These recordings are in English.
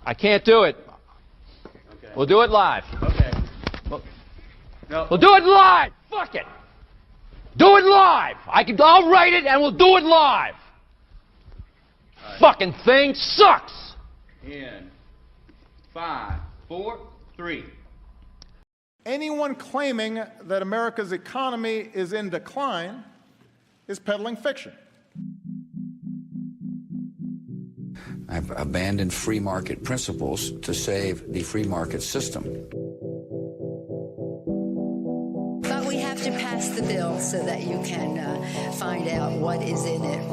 I can't do it. Okay. We'll do it live. Okay. No. We'll do it live. Fuck it. Do it live. I'll write it and we'll do it live. Right. Fucking thing sucks. In 5, 4, 3. Anyone claiming that America's economy is in decline is peddling fiction. I've abandoned free market principles to save the free market system. But we have to pass the bill so that you can find out what is in it.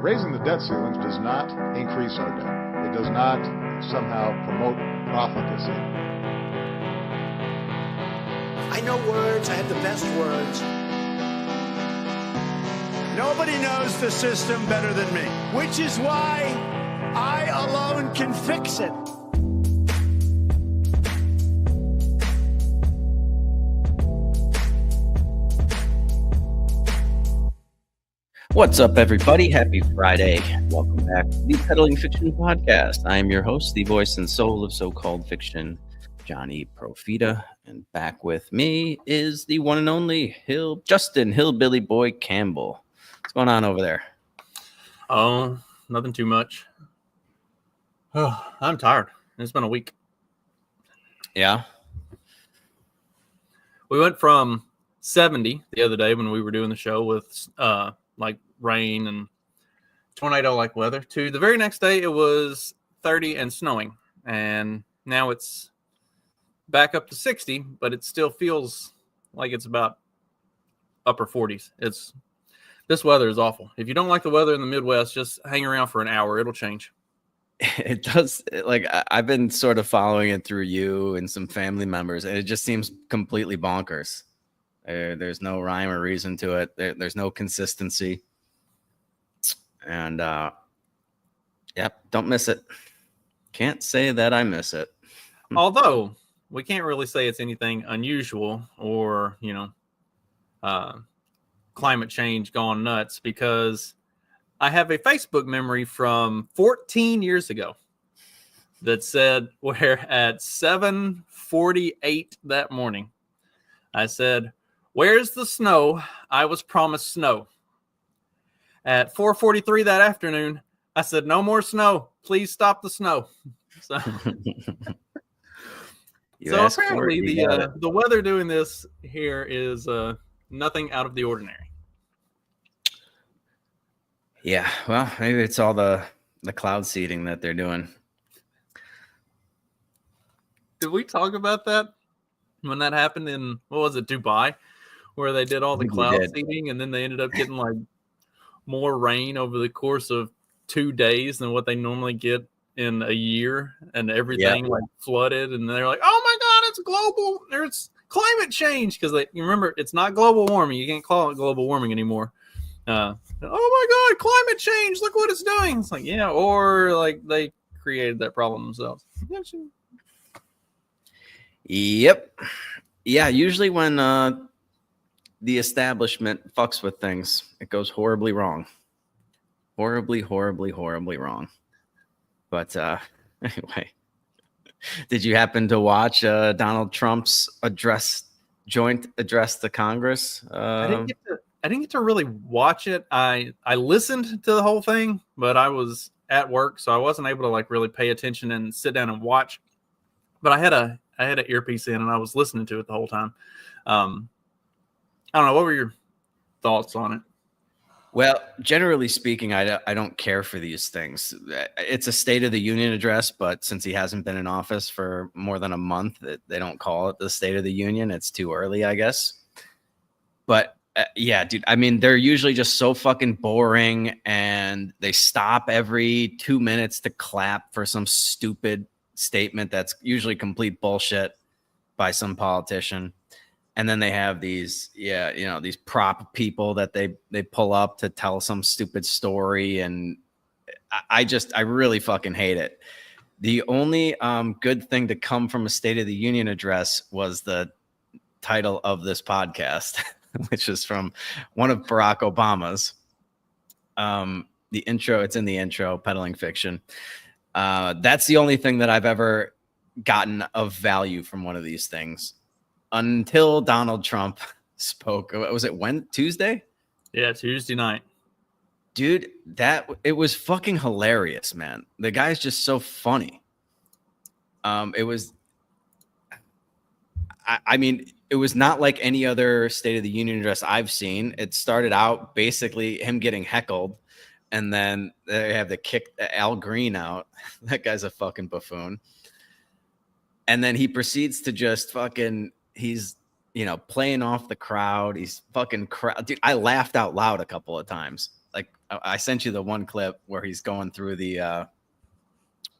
Raising the debt ceilings does not increase our debt. It does not somehow promote profligacy. I know words. I have the best words. Nobody knows the system better than me, which is why I alone can fix it. What's up, everybody? Happy Friday. Welcome back to the Peddling Fiction Podcast. I am your host, the voice and soul of so-called fiction, Johnny Profita. And back with me is the one and only Justin Hillbilly Boy Campbell. What's going on over there? Oh, nothing too much. Oh, I'm tired. It's been a week. Yeah? We went from 70 the other day when we were doing the show with like rain and tornado-like weather to the very next day it was 30 and snowing. And now it's back up to 60, but it still feels like it's about upper 40s. This weather is awful. If you don't like the weather in the Midwest, just hang around for an hour. It'll change. It does. Like, I've been sort of following it through you and some family members, and it just seems completely bonkers. There's no rhyme or reason to it. There's no consistency. And, yep, don't miss it. Can't say that I miss it. Although, we can't really say it's anything unusual or, climate change gone nuts, because I have a Facebook memory from 14 years ago that said, where at 7:48 that morning, I said, "Where's the snow? I was promised snow." At 4:43 that afternoon, I said, "No more snow. Please stop the snow." So, apparently the weather doing this here is nothing out of the ordinary. Yeah, well, maybe it's all the cloud seeding that they're doing. Did we talk about that when that happened in, what was it, Dubai, where they did all the cloud seeding and then they ended up getting like more rain over the course of 2 days than what they normally get in a year, and everything like flooded, and they're like, "Oh my God, it's global, it's climate change," because you remember it's not global warming. You can't call it global warming anymore. Oh my God, climate change! Look what it's doing. It's like, yeah, or like they created that problem themselves. Yep. Yeah, usually when the establishment fucks with things, it goes horribly wrong. Horribly wrong. But anyway, did you happen to watch Donald Trump's joint address to Congress? I didn't get to really watch it. I listened to the whole thing, but I was at work, so I wasn't able to like really pay attention and sit down and watch. But I had an earpiece in and I was listening to it the whole time. I don't know. What were your thoughts on it? Well, generally speaking, I don't care for these things. It's a State of the Union address, but since he hasn't been in office for more than a month, they don't call it the State of the Union. It's too early, I guess. But yeah, dude, I mean, they're usually just so fucking boring, and they stop every 2 minutes to clap for some stupid statement that's usually complete bullshit by some politician. And then they have these, these prop people that they pull up to tell some stupid story. And I really fucking hate it. The only good thing to come from a State of the Union address was the title of this podcast, which is from one of Barack Obama's. the intro. It's in the intro, Peddling Fiction. That's the only thing that I've ever gotten of value from one of these things until Donald Trump spoke. Was it Tuesday? Yeah, Tuesday night. Dude, it was fucking hilarious, man. The guy's just so funny. It was, I mean, it was not like any other State of the Union address I've seen. It started out basically him getting heckled, and then they have to kick Al Green out. That guy's a fucking buffoon. And then he proceeds to just fucking, he's, playing off the crowd. He's fucking dude, I laughed out loud a couple of times. Like I sent you the one clip where he's going through the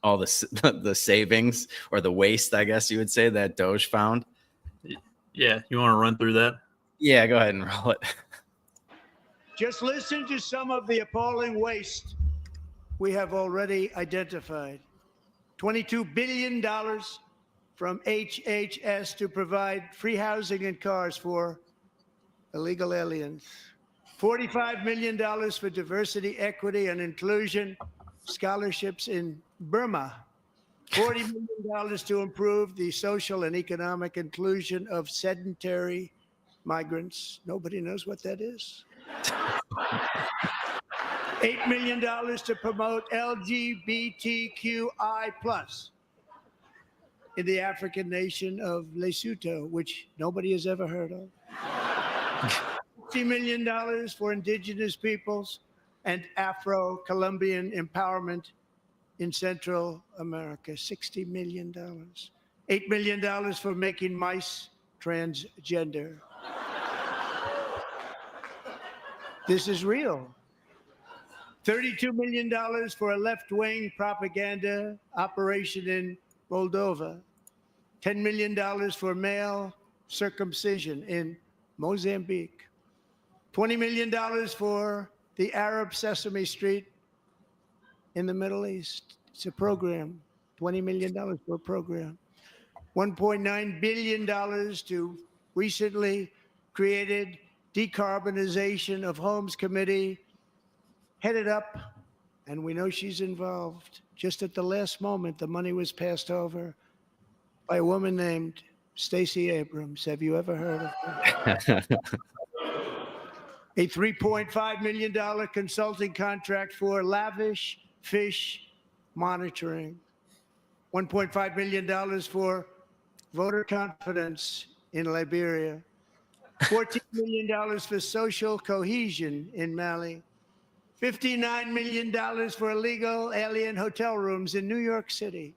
all the savings or the waste, I guess you would say, that Doge found. Yeah, you want to run through that? Yeah, go ahead and roll it. Just listen to some of the appalling waste we have already identified. $22 billion from HHS to provide free housing and cars for illegal aliens. $45 million for diversity, equity, and inclusion scholarships in Burma. $40 million to improve the social and economic inclusion of sedentary migrants. Nobody knows what that is. $8 million to promote LGBTQI+ in the African nation of Lesotho, which nobody has ever heard of. $50 million for indigenous peoples and Afro-Colombian empowerment in Central America. $60 million. $8 million for making mice transgender. This is real. $32 million for a left-wing propaganda operation in Moldova. $10 million for male circumcision in Mozambique. $20 million for the Arab Sesame Street in the Middle East. It's a program. $20 million for a program. $1.9 billion to recently created Decarbonization of Homes Committee, headed up, and we know she's involved. Just at the last moment, the money was passed over by a woman named Stacey Abrams. Have you ever heard of her? A $3.5 million consulting contract for lavish fish monitoring. $1.5 million for voter confidence in Liberia. $14 million for social cohesion in Mali. $59 million for illegal alien hotel rooms in New York City.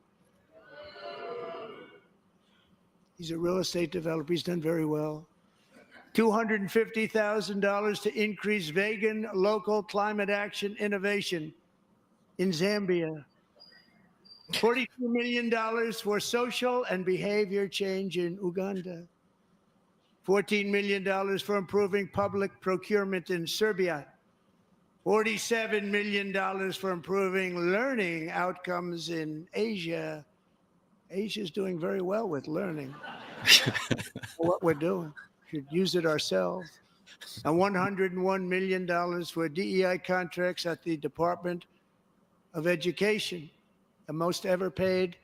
He's a real estate developer. He's done very well. $250,000 to increase vegan local climate action innovation in Zambia. $42 million for social and behavior change in Uganda. $14 million for improving public procurement in Serbia. $47 million for improving learning outcomes in Asia. Asia's doing very well with learning. What we're doing. Should use it ourselves. And $101 million for DEI contracts at the Department of Education. The most ever paid,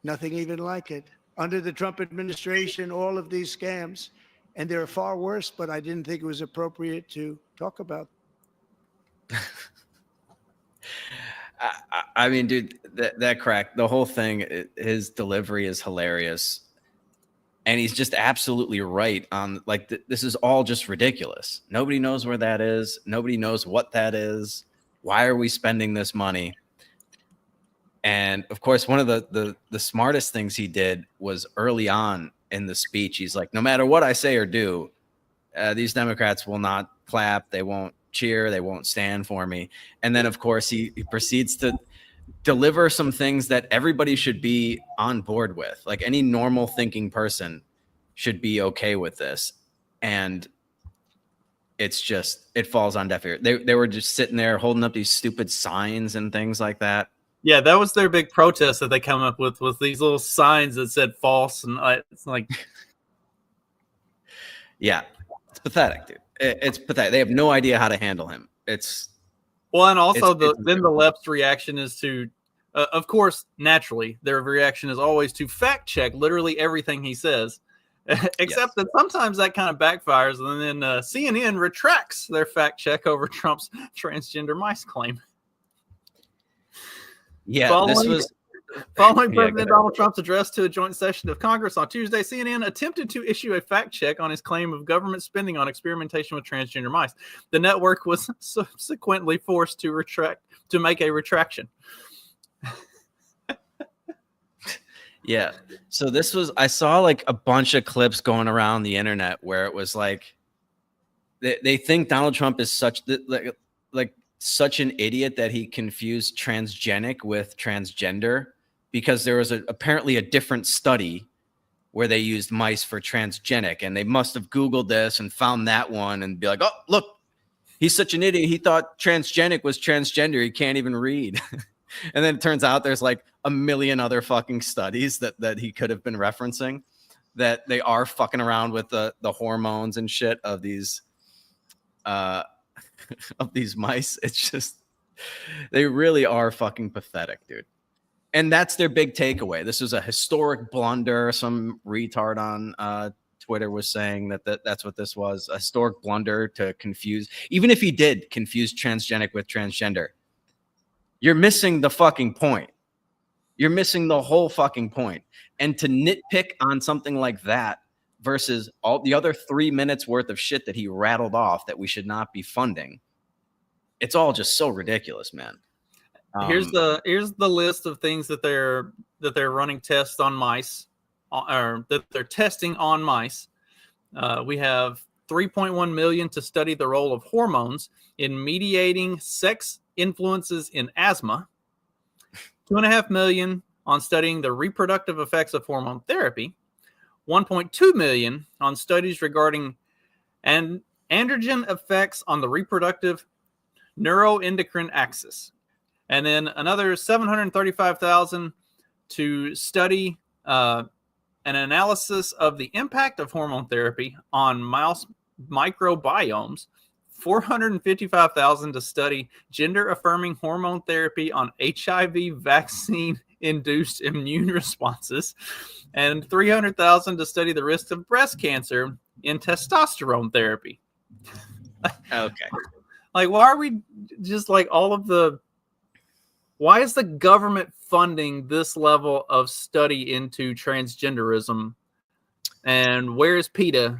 nothing even like it. Under the Trump administration, all of these scams, and they're far worse, but I didn't think it was appropriate to talk about. I mean, dude, that crack, the whole thing, his delivery is hilarious. And he's just absolutely right on, like, this is all just ridiculous. Nobody knows where that is. Nobody knows what that is. Why are we spending this money? And of course, one of the smartest things he did was early on in the speech. He's like, no matter what I say or do, these Democrats will not clap. They won't cheer. They won't stand for me. And then, of course, he proceeds to deliver some things that everybody should be on board with. Like any normal thinking person should be okay with this. And it's just, it falls on deaf ears. They were just sitting there holding up these stupid signs and things like that. Yeah, that was their big protest that they come up with these little signs that said false. And it's like, yeah, it's pathetic, dude. It's pathetic. They have no idea how to handle him. It's Well, and also It's then the left's reaction is to, of course, naturally, their reaction is always to fact check literally everything he says, except that sometimes that kind of backfires, and then CNN retracts their fact check over Trump's transgender mice claim. Yeah, Following President Donald Trump's address to a joint session of Congress on Tuesday, CNN attempted to issue a fact check on his claim of government spending on experimentation with transgender mice. The network was subsequently forced to make a retraction. Yeah. So I saw like a bunch of clips going around the internet where it was like, they think Donald Trump is such an idiot that he confused transgenic with transgender, because there was apparently a different study where they used mice for transgenic, and they must have Googled this and found that one and be like, oh, look, he's such an idiot. He thought transgenic was transgender. He can't even read. And then it turns out there's like a million other fucking studies that he could have been referencing, that they are fucking around with the hormones and shit of these of these mice. It's just, they really are fucking pathetic, dude. And that's their big takeaway. This was a historic blunder. Some retard on Twitter was saying that's what this was, a historic blunder to confuse. Even if he did confuse transgenic with transgender, you're missing the fucking point. You're missing the whole fucking point. And to nitpick on something like that versus all the other 3 minutes worth of shit that he rattled off that we should not be funding, it's all just so ridiculous, man. Here's the list of things that they're running tests on mice, or that they're testing on mice. We have 3.1 million to study the role of hormones in mediating sex influences in asthma. 2.5 million on studying the reproductive effects of hormone therapy. 1.2 million on studies regarding androgen effects on the reproductive neuroendocrine axis. And then another 735,000 to study an analysis of the impact of hormone therapy on mouse microbiomes. 455,000 to study gender-affirming hormone therapy on HIV vaccine-induced immune responses, and 300,000 to study the risk of breast cancer in testosterone therapy. Okay. Like, why are we just like all of the? Why is the government funding this level of study into transgenderism? And where is PETA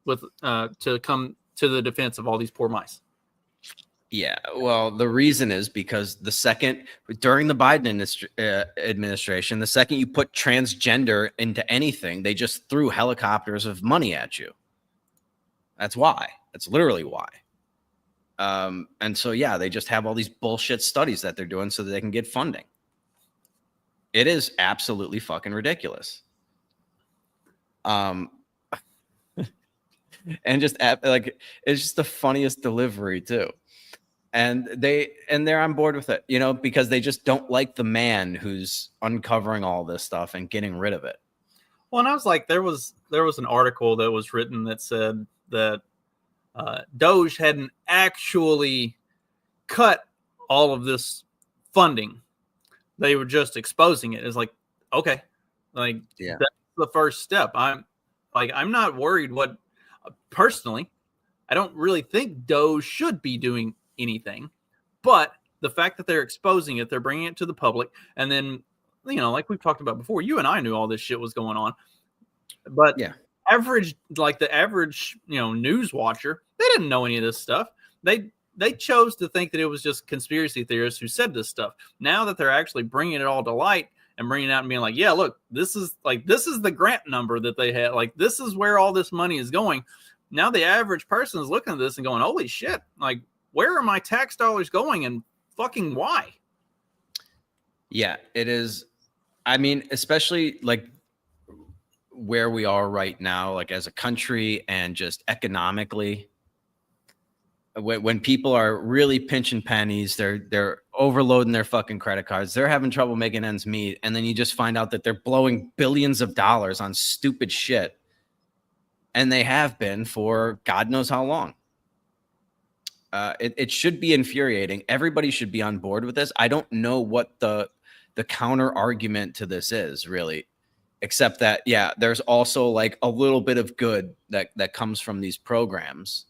with to come to the defense of all these poor mice? Yeah, well, the reason is because during the Biden administration, the second you put transgender into anything, they just threw helicopters of money at you. That's why. That's literally why. And so, yeah, they just have all these bullshit studies that they're doing so that they can get funding. It is absolutely fucking ridiculous. And just like, it's just the funniest delivery too. And they're on board with it, because they just don't like the man who's uncovering all this stuff and getting rid of it. Well, and I was like, there was an article that was written that said that Doge hadn't actually cut all of this funding. They were just exposing it. It's like, okay, like, yeah, that's the first step. I'm not worried personally, I don't really think Doge should be doing anything, but the fact that they're exposing it, they're bringing it to the public, and then, like we've talked about before, you and I knew all this shit was going on, but yeah, the average news watcher, they didn't know any of this stuff. They chose to think that it was just conspiracy theorists who said this stuff. Now that they're actually bringing it all to light and bringing it out and being like, yeah, look, this is the grant number that they had. Like, this is where all this money is going. Now the average person is looking at this and going, holy shit, like, where are my tax dollars going and fucking why? Yeah, it is. I mean, especially like where we are right now, like as a country and just economically, when people are really pinching pennies, they're overloading their fucking credit cards, they're having trouble making ends meet, and then you just find out that they're blowing billions of dollars on stupid shit, and they have been for God knows how long. It should be infuriating. Everybody should be on board with this. I don't know what the counter argument to this is really, except that, yeah, there's also like a little bit of good that comes from these programs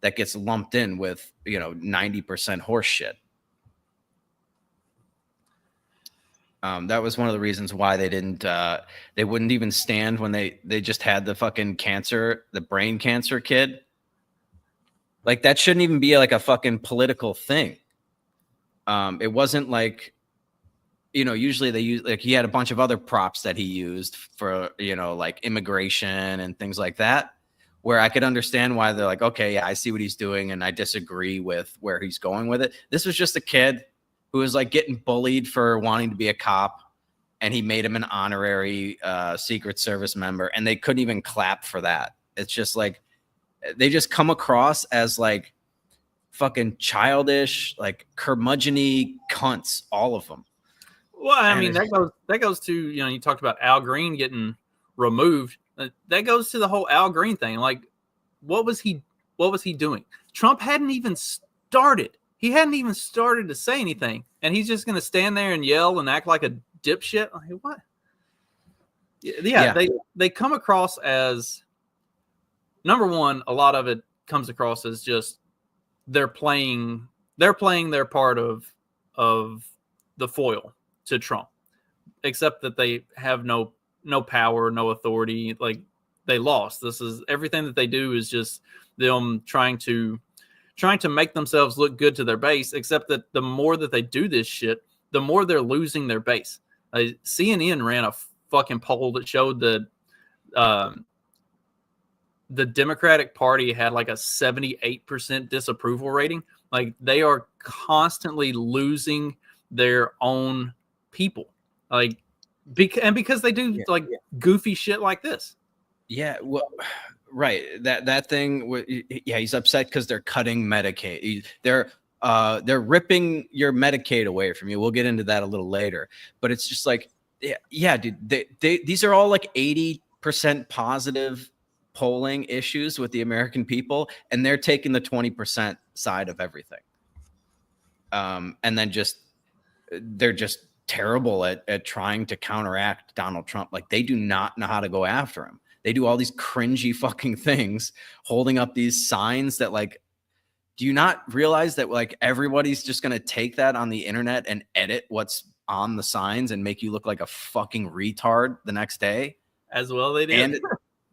that gets lumped in with, 90% horse shit. That was one of the reasons why they wouldn't even stand when they just had the fucking the brain cancer kid. Like, that shouldn't even be like a fucking political thing. It wasn't like, usually they use, like, he had a bunch of other props that he used for, like immigration and things like that, where I could understand why they're like, okay, yeah, I see what he's doing and I disagree with where he's going with it. This was just a kid who was like getting bullied for wanting to be a cop, and he made him an honorary Secret Service member, and they couldn't even clap for that. It's just like, they just come across as like fucking childish, like curmudgeon-y cunts, all of them. Well, I mean, that goes to, you talked about Al Green getting removed. That goes to the whole Al Green thing. Like, what was he doing? Trump hadn't even started. He hadn't even started to say anything, and he's just going to stand there and yell and act like a dipshit. Like, what? Yeah. They come across as, number one, a lot of it comes across as just they're playing their part of the foil to Trump, except that they have no power, no authority. Like, they lost. This is everything that they do is just them trying to make themselves look good to their base, except that the more that they do this shit, the more they're losing their base. CNN ran a fucking poll that showed that the Democratic Party had like a 78% disapproval rating. Like, they are constantly losing their own people. Like, because they do goofy shit like this. Yeah, well, right. That thing. Yeah, he's upset because they're cutting Medicaid. They're ripping your Medicaid away from you. We'll get into that a little later. But it's just like, yeah, dude. These are all like 80% positive polling issues with the American people, and they're taking the 20% side of everything. And then they're just terrible at trying to counteract Donald Trump. Like, they do not know how to go after him. They do all these cringy fucking things, holding up these signs that, like, do you not realize that, like, everybody's just going to take that on the internet and edit what's on the signs and make you look like a fucking retard the next day? As well they did.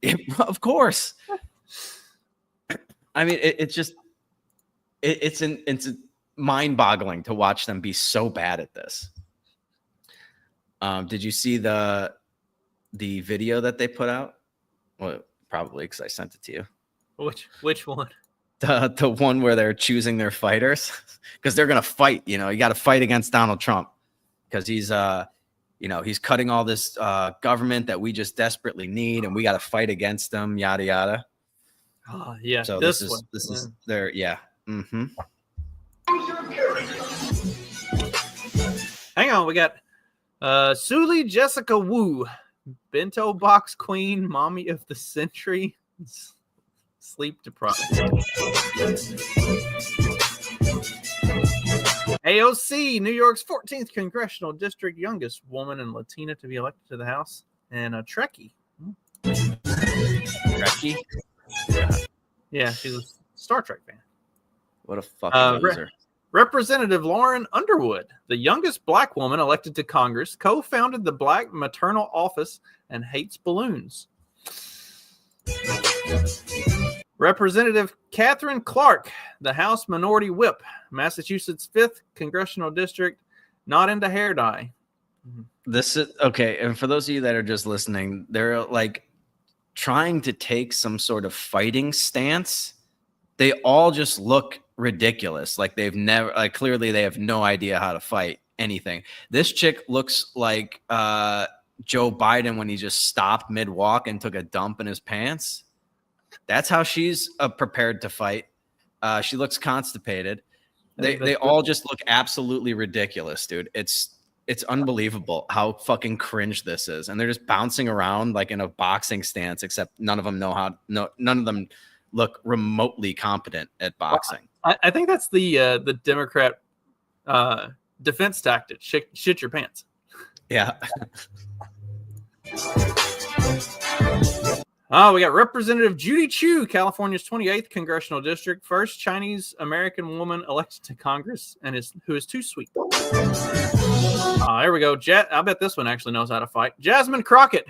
And of course. I mean, it's mind-boggling to watch them be so bad at this. Did you see the video that they put out? Well, probably because I sent it to you. Which one? The one where they're choosing their fighters, because they're gonna fight. You got to fight against Donald Trump because he's he's cutting all this government that we just desperately need, and we got to fight against them. Yada yada. Oh yeah. So this is their Mm-hmm. Hang on, we got Suli Jessica Wu, bento box queen, mommy of the century, sleep deprived. AOC, New York's 14th congressional district, youngest woman and Latina to be elected to the House, and a Trekkie. Trekkie? Yeah, she's a Star Trek fan. What a fucking loser. Representative Lauren Underwood, the youngest black woman elected to Congress, co-founded the Black Maternal Office and hates balloons. Representative Catherine Clark, the House Minority Whip, Massachusetts 5th Congressional District, not into hair dye. This is okay. And for those of you that are just listening, they're like trying to take some sort of fighting stance. They all just look ridiculous. Like they've never, like clearly they have no idea how to fight anything. This chick looks like Joe Biden when he just stopped mid-walk and took a dump in his pants. That's how she's prepared to fight. She looks constipated. They all just look absolutely ridiculous, dude. It's unbelievable how fucking cringe this is. And they're just bouncing around like in a boxing stance, except none of them know how. None of them look remotely competent at boxing. I think that's the Democrat defense tactic. Shit your pants. Yeah. Oh, we got Representative Judy Chu, California's 28th congressional district, first Chinese American woman elected to Congress, and who is too sweet. Here we go. I bet this one actually knows how to fight. Jasmine Crockett,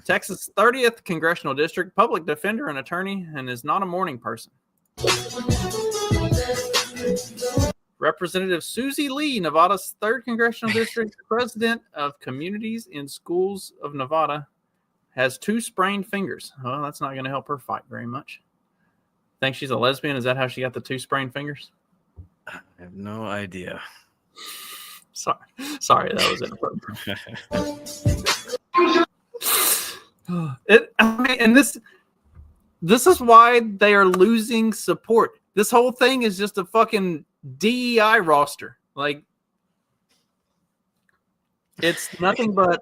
Texas 30th congressional district, public defender and attorney, and is not a morning person. Representative Susie Lee, Nevada's 3rd congressional district, president of Communities in Schools of Nevada, has 2 sprained fingers. Well, that's not going to help her fight very much. Think she's a lesbian? Is that how she got the 2 sprained fingers? I have no idea. Sorry, that was inappropriate. And this is why they are losing support. This whole thing is just a fucking DEI roster. Like, it's nothing but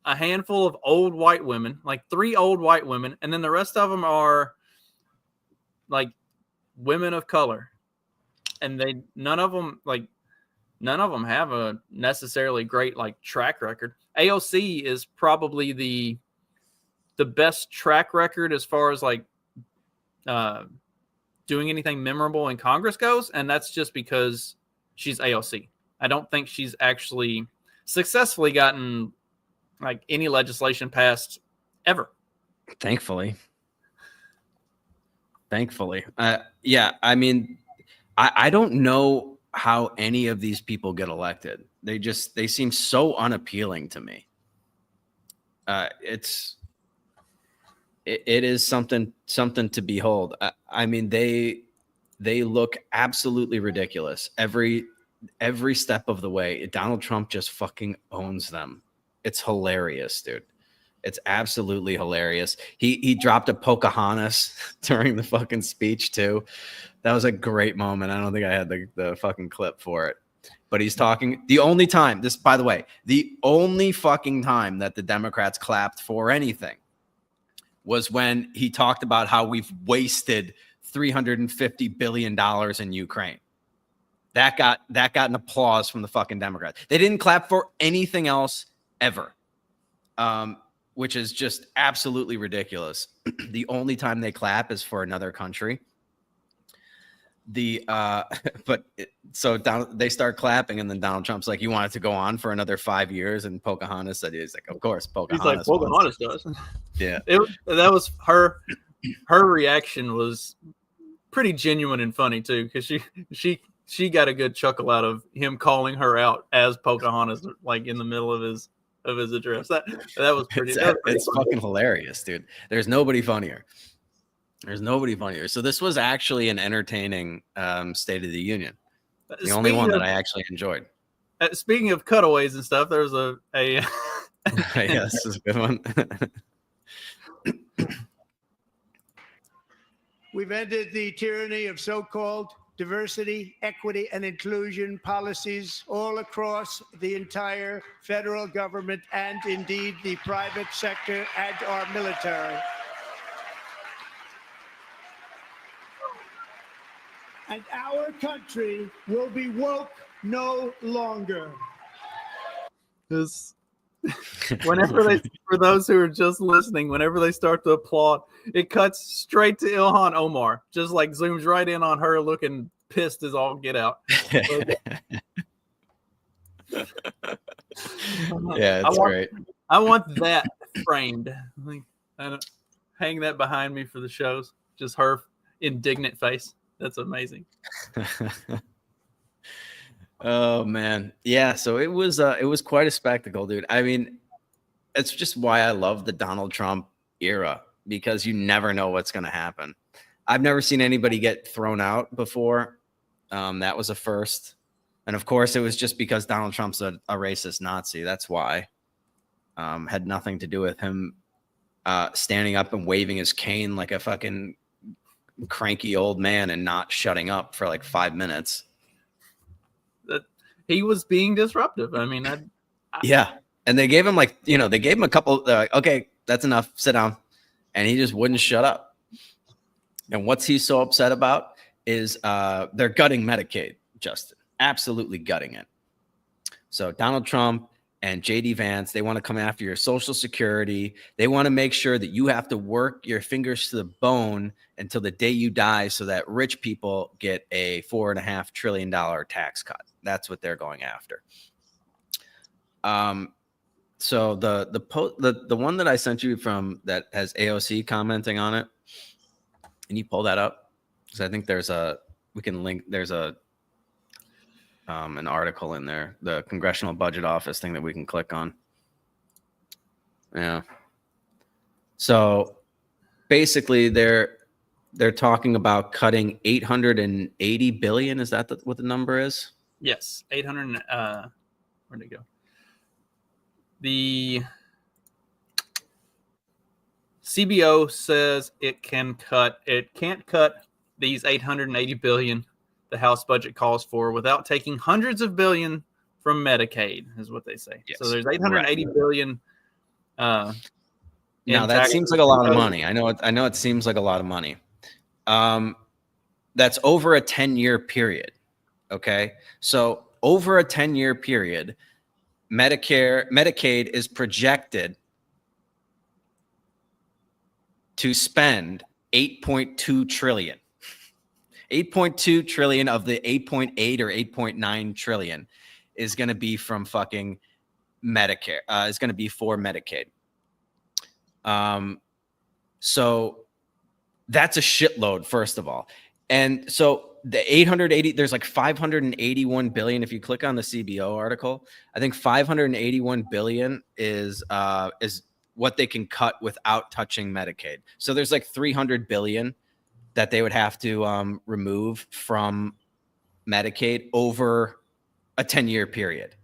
a handful of old white women, like 3 old white women, and then the rest of them are like women of color, and none of them have a necessarily great like track record. AOC is probably the best track record as far as like doing anything memorable in Congress goes, and that's just because she's AOC. I don't think she's actually successfully gotten like any legislation passed ever. Thankfully. Yeah, I mean, I don't know how any of these people get elected. They seem so unappealing to me. It is something to behold. I mean, they look absolutely ridiculous every step of the way. Donald Trump just fucking owns them. It's hilarious, dude. It's absolutely hilarious. He dropped a Pocahontas during the fucking speech too. That was a great moment. I don't think I had the fucking clip for it. But he's talking. The only time, by the way, the only fucking time that the Democrats clapped for anything was when he talked about how we've wasted $350 billion in Ukraine. That got an applause from the fucking Democrats. They didn't clap for anything else ever, which is just absolutely ridiculous. The only time they clap is for another country. They start clapping, and then Donald Trump's like, "You want it to go on for another 5 years?" And Pocahontas said, "He's like, of course, Pocahontas." He's like, Pocahontas does. Yeah, that was her reaction was pretty genuine and funny too, because she got a good chuckle out of him calling her out as Pocahontas, like in the middle of his address. That was pretty. It's fucking hilarious, dude. There's nobody funnier. So this was actually an entertaining State of the Union. The only one that I actually enjoyed. Speaking of cutaways and stuff, there's a yeah, this is a good one. We've ended the tyranny of so-called diversity, equity, and inclusion policies all across the entire federal government and indeed the private sector and our military. And our country will be woke no longer. For those who are just listening, whenever they start to applaud, it cuts straight to Ilhan Omar, just like zooms right in on her looking pissed as all get out. Yeah, it's great. I want that framed. Hang that behind me for the shows. Just her indignant face. That's amazing. Oh man. Yeah, so it was quite a spectacle, dude. I mean, it's just why I love the Donald Trump era, because you never know what's going to happen. I've never seen anybody get thrown out before. That was a first. And of course, it was just because Donald Trump's a racist Nazi. That's why. Had nothing to do with him standing up and waving his cane like a fucking cranky old man and not shutting up for like 5 minutes. He was being disruptive. I mean, yeah. And they gave him a couple, okay, that's enough, sit down. And he just wouldn't shut up. And what's he so upset about is they're gutting Medicaid, Justin. Absolutely gutting it. So Donald Trump and JD Vance, they want to come after your Social Security. They want to make sure that you have to work your fingers to the bone until the day you die so that rich people get a $4.5 trillion tax cut. That's what they're going after. So the one that I sent you from that has AOC commenting on it, can you pull that up? Because I think there's an article in there, the Congressional Budget Office thing that we can click on. Yeah. So basically they're talking about cutting $880 billion. Is that what the number is? Yes. 800. Where'd it go? The CBO says it can't cut these $880 billion the House budget calls for without taking hundreds of billion from Medicaid, is what they say. Yes. So there's $880 billion. Now that seems like a lot of money. I know it seems like a lot of money. That's over a 10-year period. Okay. So over a 10-year period, Medicaid is projected to spend $8.2 trillion. 8.2 trillion of the 8.8 or 8.9 trillion is going to be from fucking Medicare. Is going to be for Medicaid. So that's a shitload, first of all. And so the 880, there's like 581 billion. If you click on the CBO article, I think 581 billion is what they can cut without touching Medicaid. So there's like 300 billion that they would have to remove from Medicaid over a 10-year period.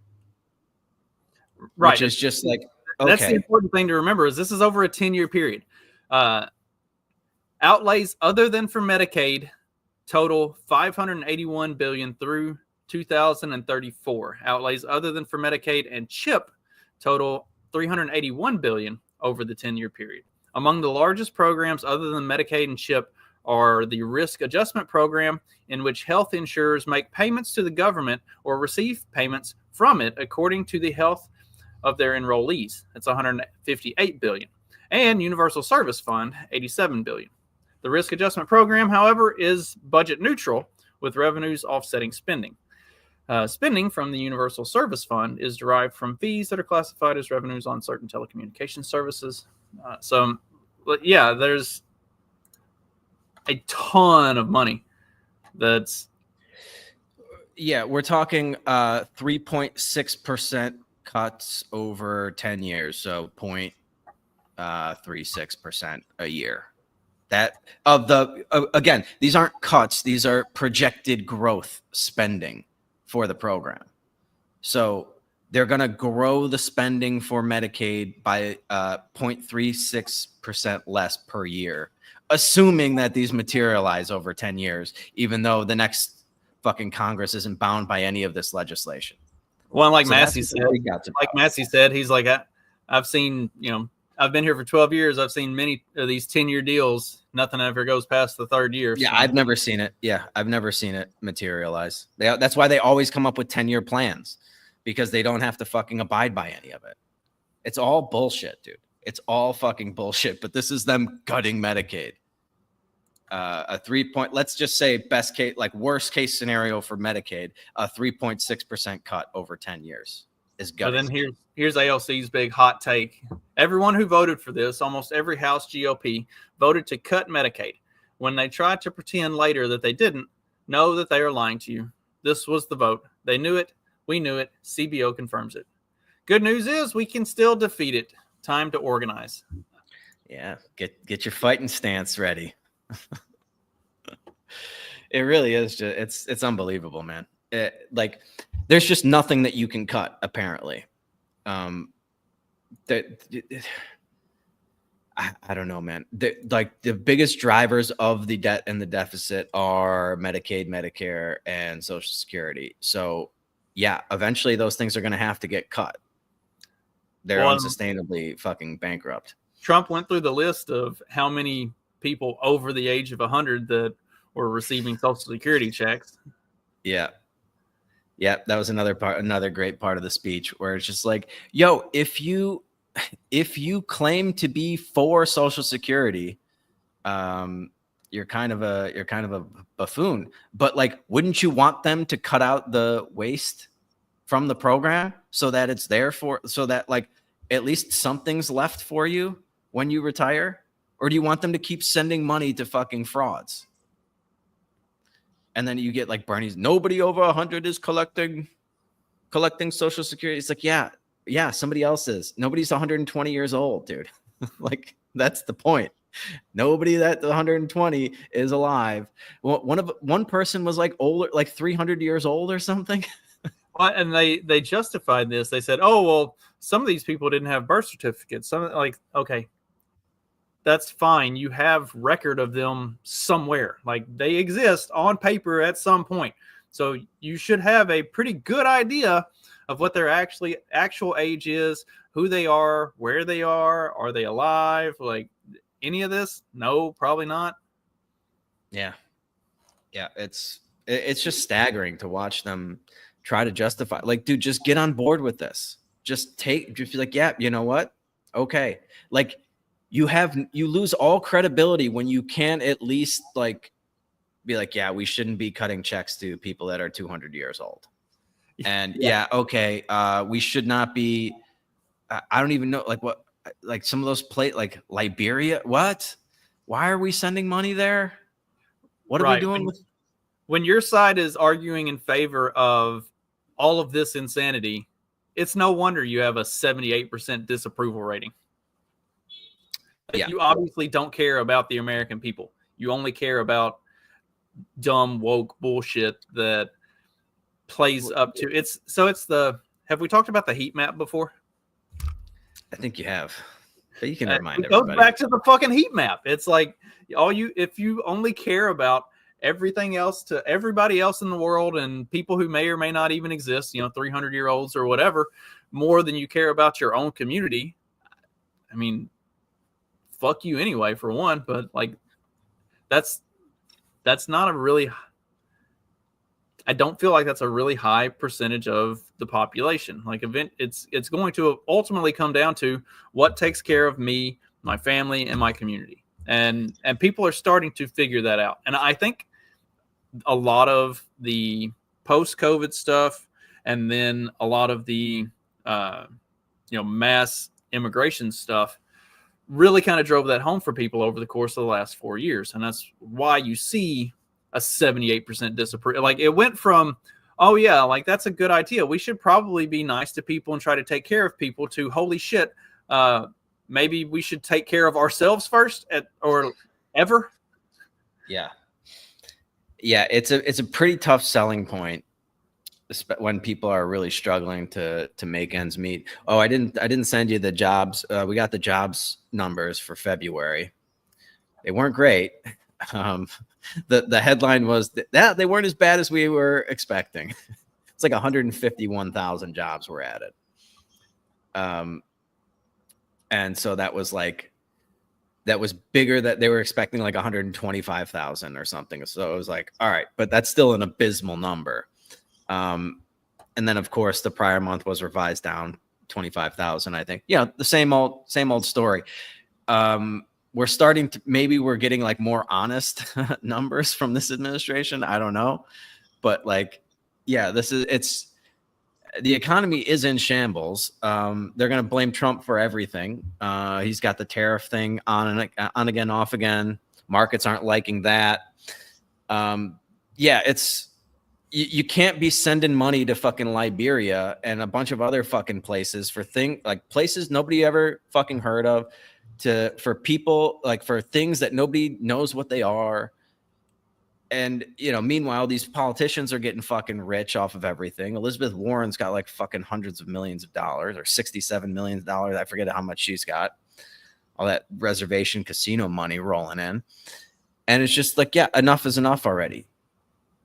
Right. Which is just like, okay. That's the important thing to remember is this is over a 10-year period. Outlays other than for Medicaid total $581 billion through 2034. Outlays other than for Medicaid and CHIP total $381 billion over the 10-year period. Among the largest programs other than Medicaid and CHIP are the Risk Adjustment Program, in which health insurers make payments to the government or receive payments from it according to the health of their enrollees. That's $158 billion. And Universal Service Fund, $87 billion. The Risk Adjustment Program, however, is budget neutral, with revenues offsetting spending. Spending from the Universal Service Fund is derived from fees that are classified as revenues on certain telecommunications services. There's a ton of money that's... Yeah, we're talking 3.6% cuts over 10 years, so 0.36% a year. That of the again, these aren't cuts; these are projected growth spending for the program. So they're going to grow the spending for Medicaid by 0.36% less per year, assuming that these materialize over 10 years, even though the next fucking Congress isn't bound by any of this legislation. Well, like Massey said, he's like, I've seen, I've been here for 12 years. I've seen many of these 10-year deals. Nothing ever goes past the third year. Yeah, so. I've never seen it. Yeah, I've never seen it materialize. That's why they always come up with 10-year plans, because they don't have to fucking abide by any of it. It's all bullshit, dude. It's all fucking bullshit. But this is them gutting Medicaid. Let's just say best case, like worst case scenario for Medicaid, a 3.6% cut over 10 years is gutting. But then here's AOC's big hot take. Everyone who voted for this, almost every House GOP, voted to cut Medicaid. When they tried to pretend later that they didn't, know that they are lying to you. This was the vote. They knew it. We knew it. CBO confirms it. Good news is we can still defeat it. Time to organize. Yeah, get your fighting stance ready. It really is just it's unbelievable, man. There's just nothing that you can cut, apparently. I don't know, man. The biggest drivers of the debt and the deficit are Medicaid, Medicare, and Social Security. So yeah, eventually those things are going to have to get cut. They're unsustainably fucking bankrupt. Trump went through the list of how many people over the age of 100 that were receiving Social Security checks. Yeah. Yeah, that was another great part of the speech where it's just like, yo, if you claim to be for Social Security, you're kind of a buffoon. But like, wouldn't you want them to cut out the waste from the program so that it's there so that like at least something's left for you when you retire? Or do you want them to keep sending money to fucking frauds? And then you get like Bernie's, nobody over 100 is collecting Social Security. It's like, yeah, somebody else is. Nobody's 120 years old, dude. Like, that's the point. Nobody that 120 is alive. One person was like older, like 300 years old or something. Well, and they justified this. They said, oh, well, some of these people didn't have birth certificates. Some like, okay, that's fine. You have record of them somewhere. Like they exist on paper at some point. So you should have a pretty good idea of what their actual age is, who they are, where they are they alive? Like any of this? No, probably not. Yeah. Yeah. It's just staggering to watch them try to justify. Like, dude, just get on board with this. Just be like, yeah, you know what? Okay. Like, you lose all credibility when you can't at least like be like, yeah, we shouldn't be cutting checks to people that are 200 years old. And okay, we should not be. I don't even know like what, like some of those like Liberia. What? Why are we sending money there? What are we doing when your side is arguing in favor of all of this insanity? It's no wonder you have a 78% disapproval rating. Yeah. You obviously don't care about the American people. You only care about dumb woke bullshit that plays up to it's have we talked about the heat map before? I think you have. But you can remind everybody. It goes back to the fucking heat map. It's like if you only care about everything else to everybody else in the world and people who may or may not even exist, 300-year-olds or whatever, more than you care about your own community. I mean, fuck you anyway, for one, but like that's not a really, I don't feel like that's a really high percentage of the population. Like it's going to ultimately come down to what takes care of me, my family, and my community. And people are starting to figure that out. And I think a lot of the post-COVID stuff and then a lot of the mass immigration stuff really kind of drove that home for people over the course of the last 4 years. And that's why you see a 78% disapproval. Like it went from, oh yeah, like that's a good idea, we should probably be nice to people and try to take care of people, to holy shit, maybe we should take care of ourselves first or ever. Yeah. It's a pretty tough selling point when people are really struggling to make ends meet. Oh, I didn't send you the jobs. We got the jobs numbers for February. They weren't great. The headline was that they weren't as bad as we were expecting. It's like 151,000 jobs were added. And so that was bigger, that they were expecting like 125,000 or something. So it was like, all right, but that's still an abysmal number. And then of course the prior month was revised down 25,000, I think. Yeah, the same old story. We're getting like more honest numbers from this administration. I don't know, but like, yeah, the economy is in shambles. They're going to blame Trump for everything. He's got the tariff thing on again, off again. Markets aren't liking that. You can't be sending money to fucking Liberia and a bunch of other fucking places for places nobody ever fucking heard of, for people, like for things that nobody knows what they are. And, meanwhile, these politicians are getting fucking rich off of everything. Elizabeth Warren's got like fucking hundreds of millions of dollars, or $67 million. I forget how much she's got. All that reservation casino money rolling in. And it's just like, yeah, enough is enough already.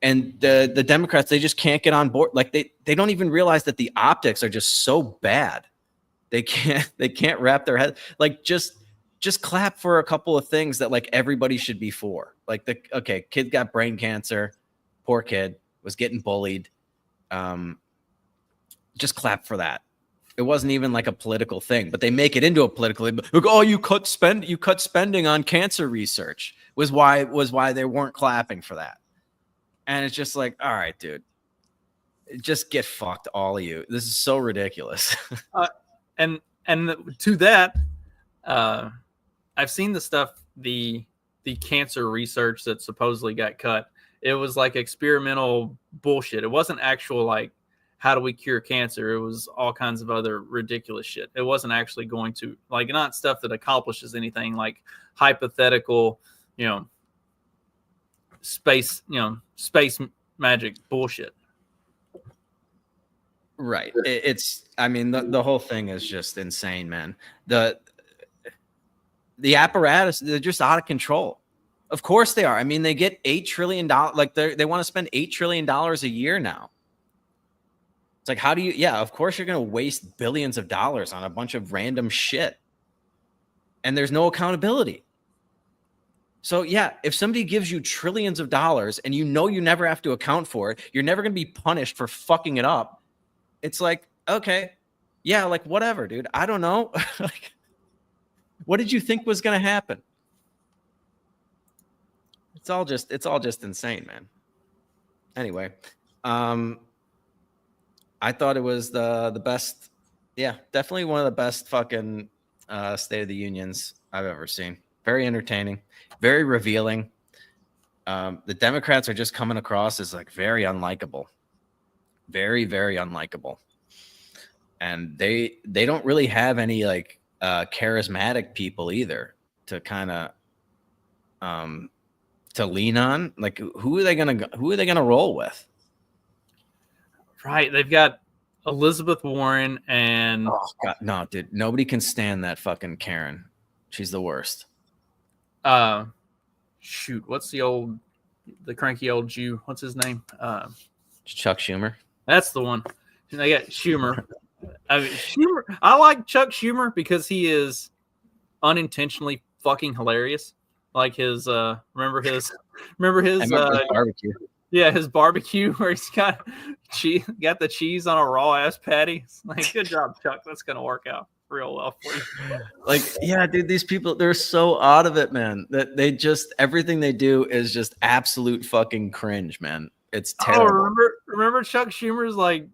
And the Democrats, they just can't get on board. Like they don't even realize that the optics are just so bad. They can't wrap their head. Like, just just clap for a couple of things that like everybody should be for. Like kid got brain cancer, poor kid, was getting bullied. Just clap for that. It wasn't even like a political thing, but they make it into a political thing. Look, oh, you cut spending on cancer research was why they weren't clapping for that. And it's just like, all right, dude, just get fucked, all of you. This is so ridiculous. And to that, I've seen the stuff, the cancer research that supposedly got cut. It was like experimental bullshit. It wasn't actual like, how do we cure cancer? It was all kinds of other ridiculous shit. It wasn't actually going to, like, not stuff that accomplishes anything, like hypothetical, space magic bullshit. Right. I mean, the whole thing is just insane, man. The apparatus, they're just out of control. Of course they are. I mean, they get $8 trillion. Like they want to spend $8 trillion a year now. It's like, how do you, of course you're going to waste billions of dollars on a bunch of random shit. And there's no accountability. So if somebody gives you trillions of dollars and you never have to account for it, you're never going to be punished for fucking it up. It's like, okay, like whatever, dude. I don't know. Like, what did you think was going to happen? It's all just insane, man. Anyway, I thought it was the best. Yeah, definitely one of the best fucking State of the Unions I've ever seen. Very entertaining, very revealing. The Democrats are just coming across as like very unlikable, very, very unlikable. And they don't really have any like charismatic people either to kind of to lean on. Like who are they gonna roll with? Right. They've got Elizabeth Warren and oh god, no, dude. Nobody can stand that fucking Karen. She's the worst. Shoot, what's the cranky old Jew? What's his name? Chuck Schumer. That's the one. They got Schumer. I mean, Schumer. I like Chuck Schumer because he is unintentionally fucking hilarious. Like his remember his barbecue. Yeah, his barbecue where he's got the cheese on a raw ass patty. It's like, good job, Chuck. That's gonna work out real well for you. Like, yeah, dude, these people, they're so out of it, man. That they just everything they do is just absolute fucking cringe, man. It's terrible. Oh, remember Chuck Schumer's like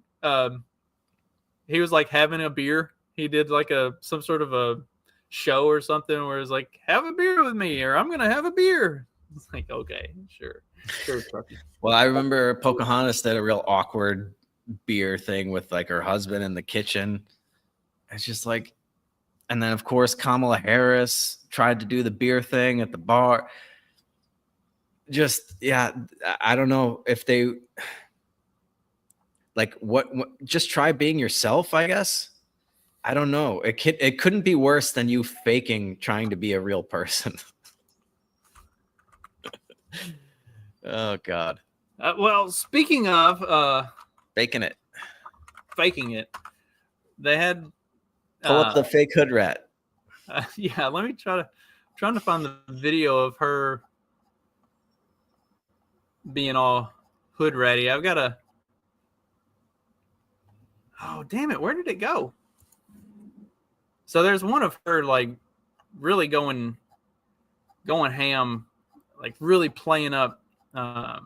he was like having a beer. He did like some sort of a show or something where it's like, have a beer with me or I'm gonna have a beer. It's like, okay, sure, Chucky. Well, I remember Pocahontas did a real awkward beer thing with like her husband in the kitchen. It's just like, and then of course Kamala Harris tried to do the beer thing at the bar. Just, I don't know if they like what just try being yourself, I guess. I don't know. It couldn't be worse than you faking trying to be a real person. Oh God. Well, speaking of faking it, they had pull up the fake hood rat. Yeah, let me trying to find the video of her being all hood ratty. I've got a. Oh damn it! Where did it go? So there's one of her like really going ham, like really playing up how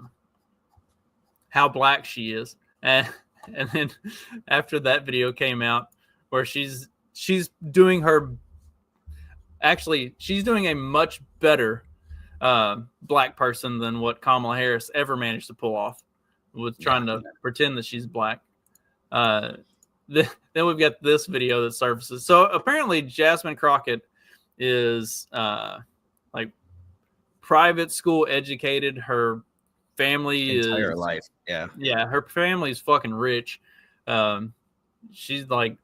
black she is, and then after that video came out where she's doing she's doing a much better black person than what Kamala Harris ever managed to pull off with trying to pretend that she's black. Then we've got this video that surfaces. So apparently Jasmine Crockett is like private school educated. Her family entire life. Yeah. Her family's fucking rich. She's like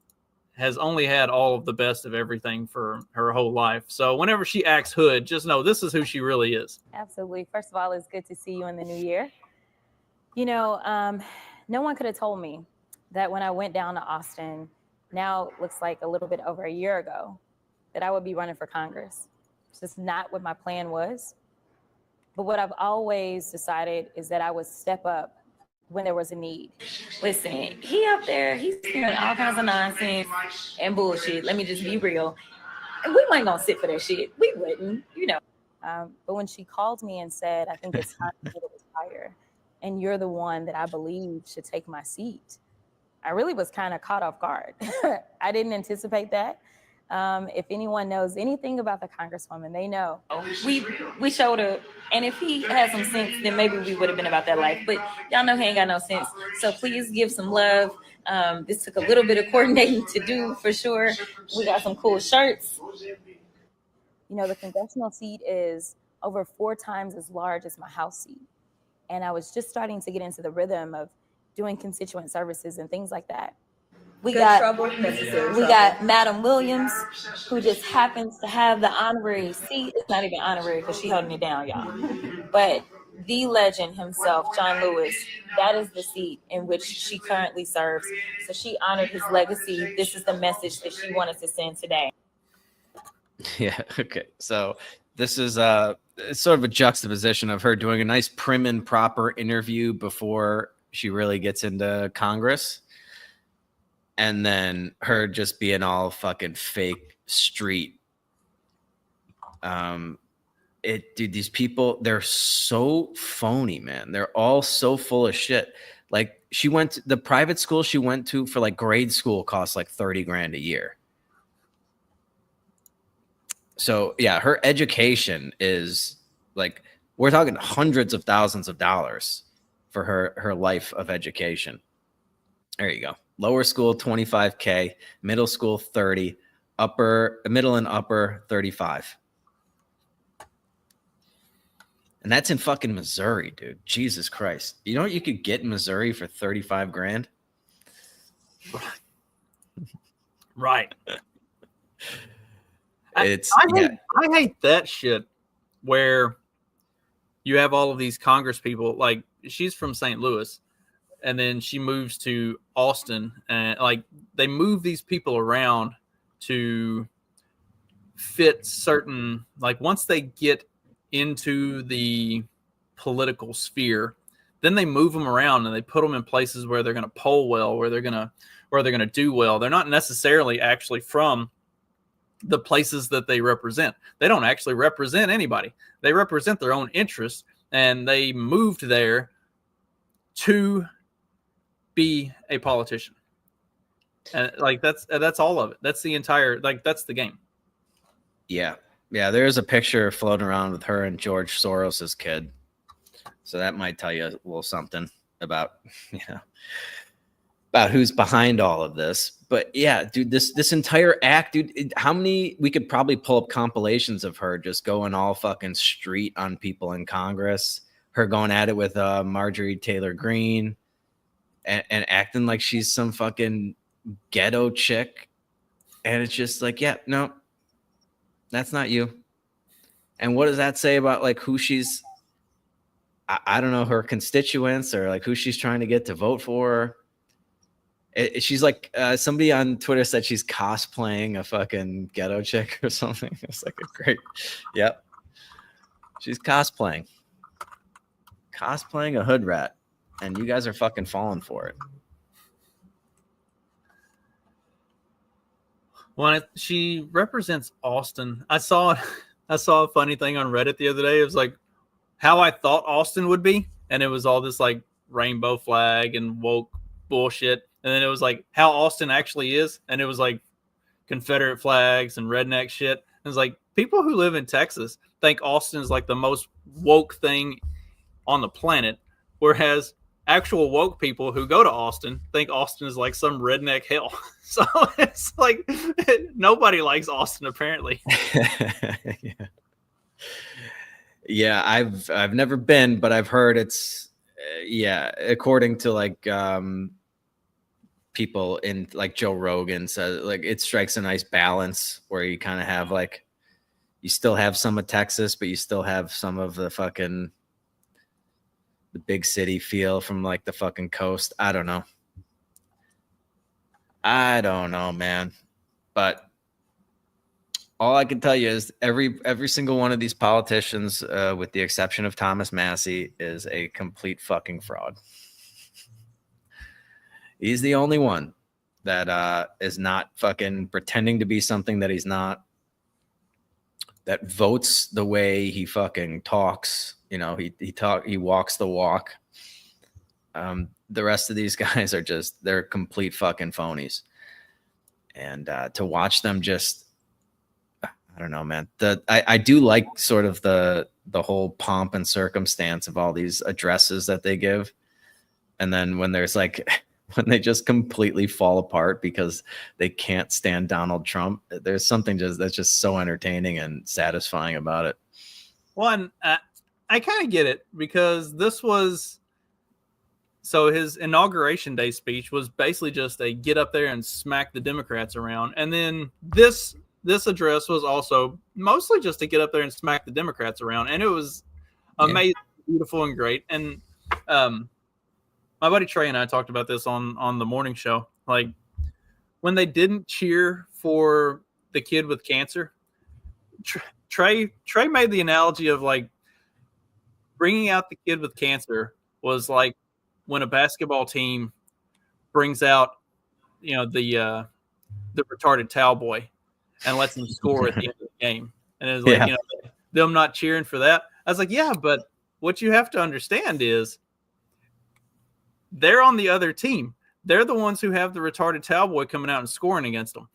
has only had all of the best of everything for her whole life. So whenever she acts hood, just know this is who she really is. Absolutely. First of all, it's good to see you in the new year. You know, no one could have told me that when I went down to Austin, now it looks like a little bit over a year ago, that I would be running for Congress. It's just not what my plan was. But what I've always decided is that I would step up when there was a need. Listen, he up there, he's hearing all kinds of nonsense and bullshit. Let me just be real. We might not sit for that shit. We wouldn't, you know. But when she called me and said, I think it's time for me to retire, and you're the one that I believe should take my seat, I really was kind of caught off guard. I didn't anticipate that. If anyone knows anything about the Congresswoman, they know. We showed up, and if he had some sense, then maybe we would have been about that life. But y'all know he ain't got no sense. So please give some love. This took a little bit of coordinating to do for sure. We got some cool shirts. You know, the congressional seat is over 4 times as large as my House seat. And I was just starting to get into the rhythm of doing constituent services and things like that. We got Madam Williams, who just happens to have the honorary seat. It's not even honorary because she's holding it down, y'all. But the legend himself, John Lewis, that is the seat in which she currently serves. So she honored his legacy. This is the message that she wanted to send today. Yeah. Okay. So this is it's sort of a juxtaposition of her doing a nice prim and proper interview before she really gets into Congress, and then her just being all fucking fake street. Dude, these people, they're so phony, man. They're all so full of shit. Like, she went to the private school she went to for like grade school costs like 30 grand a year. So yeah, her education is like, we're talking hundreds of thousands of dollars for her life of education. There you go. Lower school, 25K, middle school, 30, middle and upper, 35. And that's in fucking Missouri, dude. Jesus Christ. You know what you could get in Missouri for 35 grand? Right. I hate that shit where you have all of these Congress people. Like, she's from St. Louis, and then she moves to Austin, and like they move these people around to fit certain, like, once they get into the political sphere, then they move them around and they put them in places where they're going to poll well, where they're going to do well. They're not necessarily actually from the places that they represent. They don't actually represent anybody. They represent their own interests, and they moved there to be a politician. And like, that's all of it. That's the entire, like, that's the game. Yeah. Yeah. There's a picture floating around with her and George Soros's kid. So that might tell you a little something about, about who's behind all of this. But yeah, dude, this entire act, dude, how many, we could probably pull up compilations of her just going all fucking street on people in Congress, her going at it with Marjorie Taylor Greene and acting like she's some fucking ghetto chick. And it's just like, yeah, no, that's not you. And what does that say about like who she's, I don't know, her constituents, or like who she's trying to get to vote for? She's like, somebody on Twitter said she's cosplaying a fucking ghetto chick or something. It's like a great, yep. She's cosplaying a hood rat, and you guys are fucking falling for it. Well, she represents Austin. I saw a funny thing on Reddit the other day. It was like how I thought Austin would be, and it was all this like rainbow flag and woke bullshit. And then it was like how Austin actually is, and it was like Confederate flags and redneck shit. And it's like people who live in Texas think Austin is like the most woke thing on the planet, whereas actual woke people who go to Austin think Austin is like some redneck hell. So it's like nobody likes Austin apparently. Yeah, I've never been, but I've heard it's according to like people in like Joe Rogan says, like it strikes a nice balance where you kind of have like, you still have some of Texas, but you still have some of the fucking the big city feel from like the fucking coast. I don't know, man. But all I can tell you is every single one of these politicians, with the exception of Thomas Massey, is a complete fucking fraud. He's the only one that is not fucking pretending to be something that he's not, that votes the way he fucking talks. You know, he walks the walk. The rest of these guys are they're complete fucking phonies. And to watch them just, I don't know, man. I do like sort of the whole pomp and circumstance of all these addresses that they give. And then when there's like, when they just completely fall apart because they can't stand Donald Trump, there's something that's just so entertaining and satisfying about it. One, I kind of get it, because this was, so his inauguration day speech was basically just a get up there and smack the Democrats around. And then this address was also mostly just to get up there and smack the Democrats around. And it was amazing, beautiful, and great. And my buddy Trey and I talked about this on the morning show. Like, when they didn't cheer for the kid with cancer, Trey made the analogy of like bringing out the kid with cancer was like when a basketball team brings out, you know, the retarded towel boy and lets him score at the end of the game. And it was like, you know, them not cheering for that. I was like, yeah, but what you have to understand is they're on the other team. They're the ones who have the retarded towel boy coming out and scoring against them.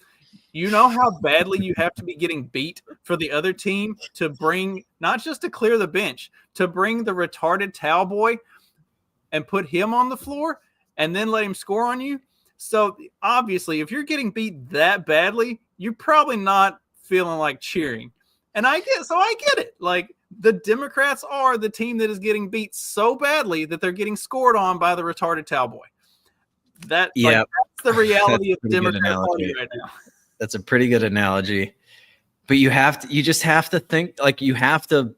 You know how badly you have to be getting beat for the other team to bring, not just to clear the bench, to bring the retarded towel boy and put him on the floor and then let him score on you. So obviously, if you're getting beat that badly, you're probably not feeling like cheering. And I get it. Like, the Democrats are the team that is getting beat so badly that they're getting scored on by the retarded towel boy. That's the reality of the Democrat Party right now. That's a pretty good analogy. But you just have to think, like, you have to,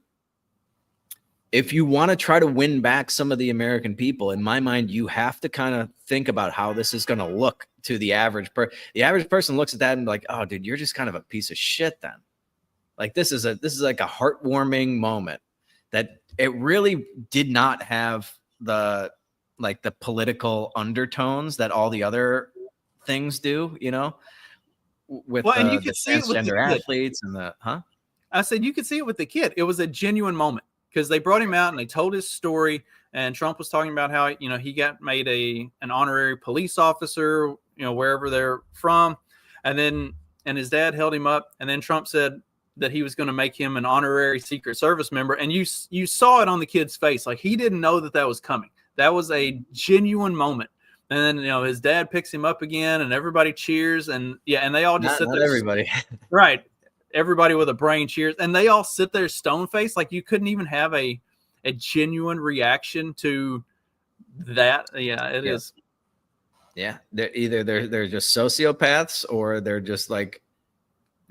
if you want to try to win back some of the American people, in my mind, you have to kind of think about how this is going to look to the average person. The average person looks at that and like, oh, dude, you're just kind of a piece of shit then. Like, this is like a heartwarming moment that it really did not have the political undertones that all the other things do, you know, with and you the could see it with transgender athletes and I said, you could see it with the kid. It was a genuine moment because they brought him out and they told his story. And Trump was talking about how, you know, he got made an honorary police officer, you know, wherever they're from. And his dad held him up. And then Trump said that he was going to make him an honorary Secret Service member. And you saw it on the kid's face. Like, he didn't know that was coming. That was a genuine moment. And then, you know, his dad picks him up again and everybody cheers. And and they all just sit there. Everybody. Right. Everybody with a brain cheers. And they all sit there stone faced. Like, you couldn't even have a genuine reaction to that. Yeah, it is. Yeah. They're just sociopaths, or they're just like,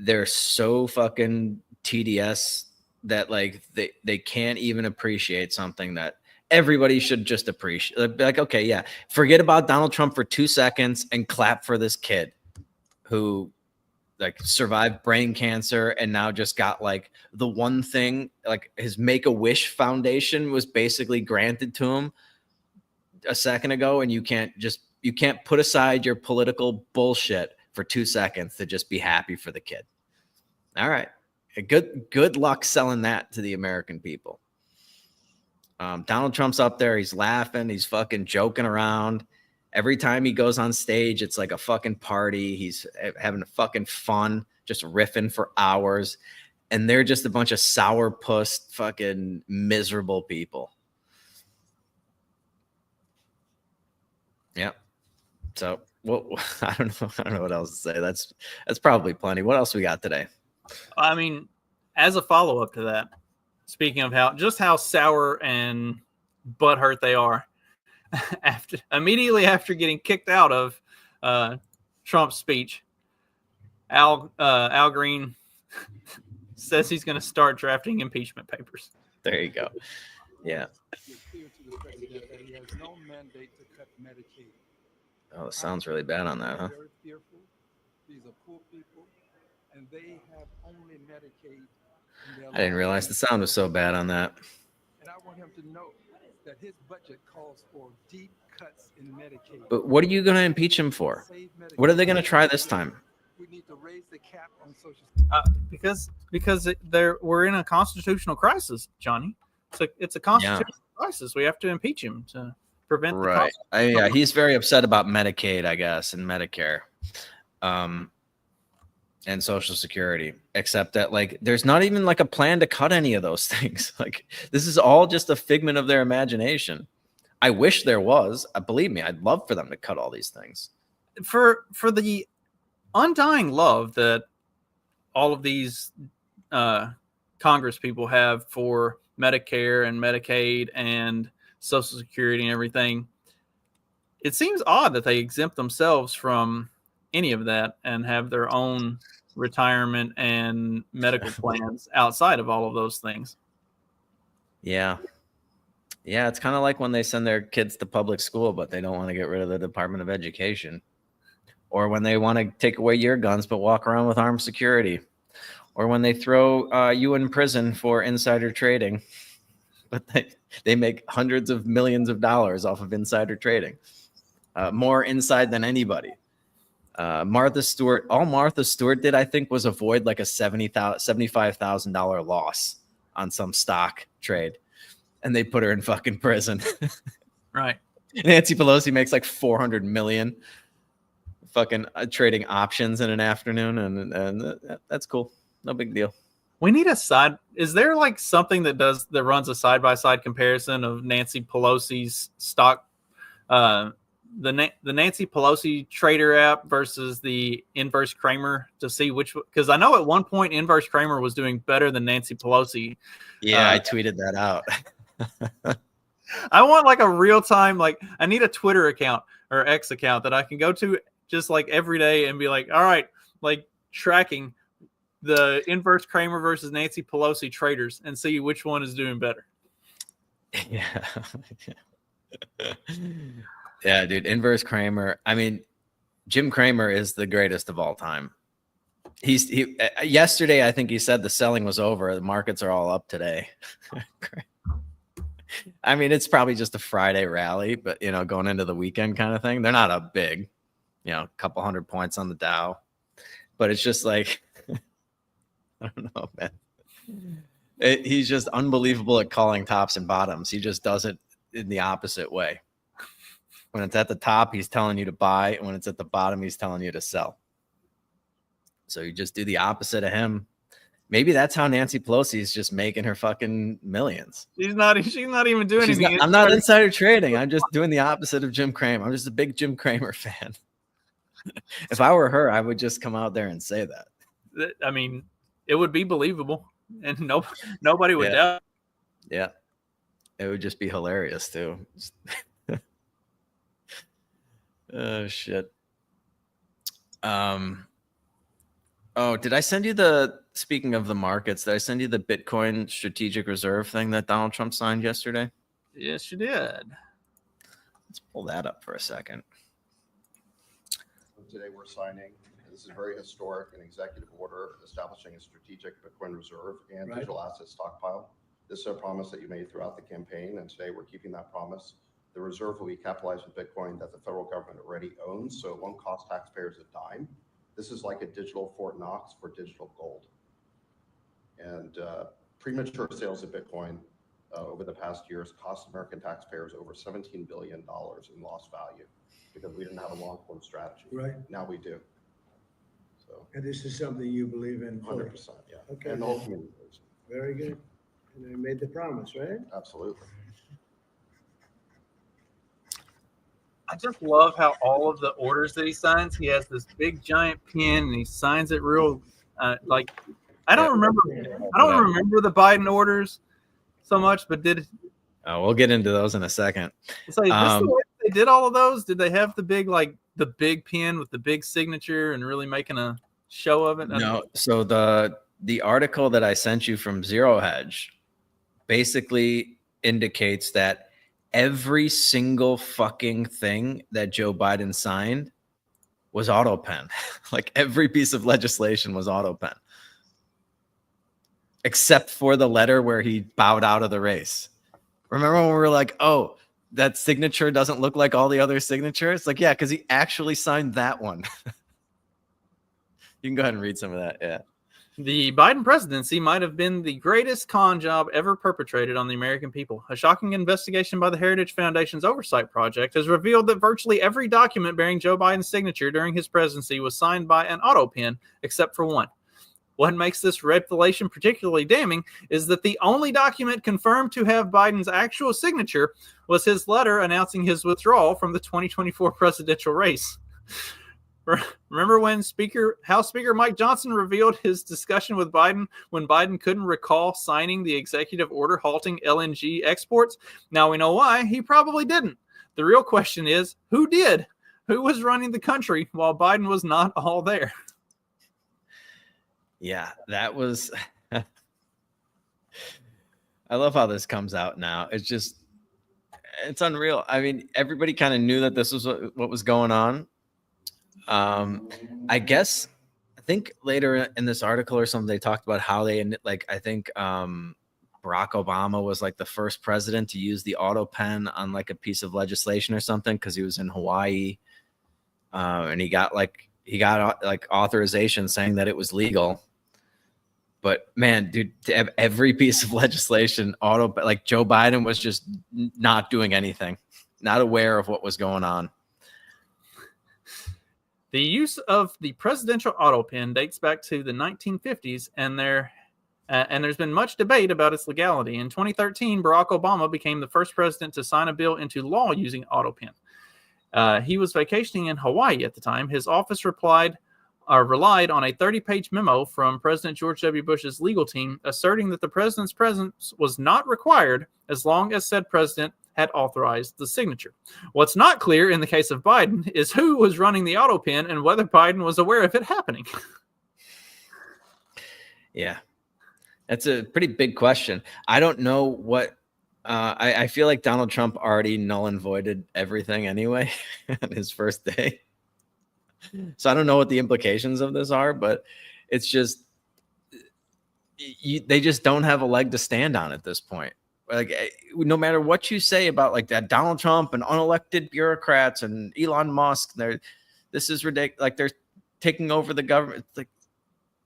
they're so fucking TDS that like they can't even appreciate something that everybody should just appreciate. Like, okay, yeah, forget about Donald Trump for 2 seconds and clap for this kid who like survived brain cancer and now just got like the one thing, like his Make-A-Wish Foundation was basically granted to him a second ago, and you can't put aside your political bullshit for 2 seconds to just be happy for the kid. All right. Good luck selling that to the American people. Donald Trump's up there. He's laughing. He's fucking joking around. Every time he goes on stage, it's like a fucking party. He's having fucking fun, just riffing for hours. And they're just a bunch of sourpuss, fucking miserable people. Yeah. So, well, I don't know what else to say. That's probably plenty. What else we got today? I mean, as a follow-up to that, speaking of how sour and butthurt they are, immediately after getting kicked out of Trump's speech, Al Green says he's going to start drafting impeachment papers. There you go. Yeah. Oh, it sounds really bad on that, huh? Very fearful. These are poor people. and they have only Medicaid. I didn't realize the sound was so bad on that. And I want him to know that his budget calls for deep cuts in Medicaid. But what are you going to impeach him for? What are they going to try this time? We need to raise the cap on Social Because we're in a constitutional crisis, Johnny. It's a constitutional crisis. We have to impeach him to prevent right. Yeah, he's very upset about Medicaid, I guess, and Medicare, and Social Security. Except that, like, there's not even like a plan to cut any of those things. Like, this is all just a figment of their imagination. I wish there was. Believe me, I'd love for them to cut all these things. For the undying love that all of these Congress people have for Medicare and Medicaid and Social Security and everything, it seems odd that they exempt themselves from any of that and have their own retirement and medical plans outside of all of those things. Yeah. Yeah, it's kind of like when they send their kids to public school, but they don't want to get rid of the Department of Education. Or when they want to take away your guns, but walk around with armed security. Or when they throw you in prison for insider trading, but they make hundreds of millions of dollars off of insider trading. More inside than anybody. Martha Stewart, all Martha Stewart did, I think, was avoid like a $75,000 loss on some stock trade. And they put her in fucking prison. Right. Nancy Pelosi makes like 400 million fucking trading options in an afternoon. And that's cool. No big deal. We need a side. Is there like something that runs a side-by-side comparison of Nancy Pelosi's stock, the Nancy Pelosi trader app versus the Inverse Kramer to see which, because I know at one point Inverse Kramer was doing better than Nancy Pelosi. Yeah, I tweeted that out. I want like a real time, like I need a Twitter account or X account that I can go to just like every day and be like, all right, like tracking the Inverse Kramer versus Nancy Pelosi traders and see which one is doing better. Yeah. Yeah, dude. Inverse Kramer. I mean, Jim Cramer is the greatest of all time. Yesterday, I think he said the selling was over. The markets are all up today. I mean, it's probably just a Friday rally, but going into the weekend kind of thing. They're not up big, a couple 100 points on the Dow, but it's just like, I don't know, man. He's just unbelievable at calling tops and bottoms. He just does it in the opposite way. When it's at the top, he's telling you to buy. And when it's at the bottom, he's telling you to sell. So you just do the opposite of him. Maybe that's how Nancy Pelosi is just making her fucking millions. She's not even doing anything. I'm not insider trading. I'm just doing the opposite of Jim Cramer. I'm just a big Jim Cramer fan. If I were her, I would just come out there and say that. I mean, it would be believable, and nobody would doubt. Yeah, it would just be hilarious too. Oh shit. Oh, did I send you speaking of the markets, did I send you the Bitcoin strategic reserve thing that Donald Trump signed yesterday? Yes, you did. Let's pull that up for a second. Today we're signing, this is very historic, an executive order establishing a strategic Bitcoin reserve and digital asset stockpile. This is a promise that you made throughout the campaign, and today we're keeping that promise. The reserve will be capitalized with Bitcoin that the federal government already owns, so it won't cost taxpayers a dime. This is like a digital Fort Knox for digital gold. And premature sales of Bitcoin over the past years cost American taxpayers over $17 billion in lost value because we didn't have a long-term strategy. Right. Now we do. So. And this is something you believe in fully? 100%, yeah. Okay. And the whole community believes. Very good. And they made the promise, right? Absolutely. I just love how all of the orders that he signs, he has this big giant pen and he signs it real like I don't remember the Biden orders so much, but we'll get into those in a second. It's like this the way they did all of those. Did they have the big pen with the big signature and really making a show of it? No. So the article that I sent you from Zero Hedge basically indicates that every single fucking thing that Joe Biden signed was auto pen. Like every piece of legislation was auto pen, except for the letter where he bowed out of the race. Remember when we were like, oh, that signature doesn't look like all the other signatures? Like, yeah, because he actually signed that one. You can go ahead and read some of that. Yeah. The Biden presidency might have been the greatest con job ever perpetrated on the American people. A shocking investigation by the Heritage Foundation's Oversight Project has revealed that virtually every document bearing Joe Biden's signature during his presidency was signed by an auto pen, except for one. What makes this revelation particularly damning is that the only document confirmed to have Biden's actual signature was his letter announcing his withdrawal from the 2024 presidential race. Remember when House Speaker Mike Johnson revealed his discussion with Biden when Biden couldn't recall signing the executive order halting LNG exports? Now we know why. He probably didn't. The real question is, who did? Who was running the country while Biden was not all there? Yeah, that was... I love how this comes out now. It's unreal. I mean, everybody kind of knew that this was what was going on. I think later in this article or something, they talked about how I think Barack Obama was like the first president to use the auto pen on like a piece of legislation or something, because he was in Hawaii, and he got authorization saying that it was legal. But man, dude, to have every piece of legislation like Joe Biden was just not doing anything, not aware of what was going on. The use of the presidential auto pen dates back to the 1950s, and there's been much debate about its legality. In 2013, Barack Obama became the first president to sign a bill into law using auto pen. He was vacationing in Hawaii at the time. His office relied on a 30-page memo from President George W. Bush's legal team asserting that the president's presence was not required as long as said president had authorized the signature. What's not clear in the case of Biden is who was running the auto pen and whether Biden was aware of it happening. Yeah, that's a pretty big question. I don't know what I feel like Donald Trump already null and voided everything anyway on his first day. So I don't know what the implications of this are, but it's just they just don't have a leg to stand on at this point. Like, no matter what you say about like that Donald Trump and unelected bureaucrats and Elon Musk, this is ridiculous. Like, they're taking over the government. Like,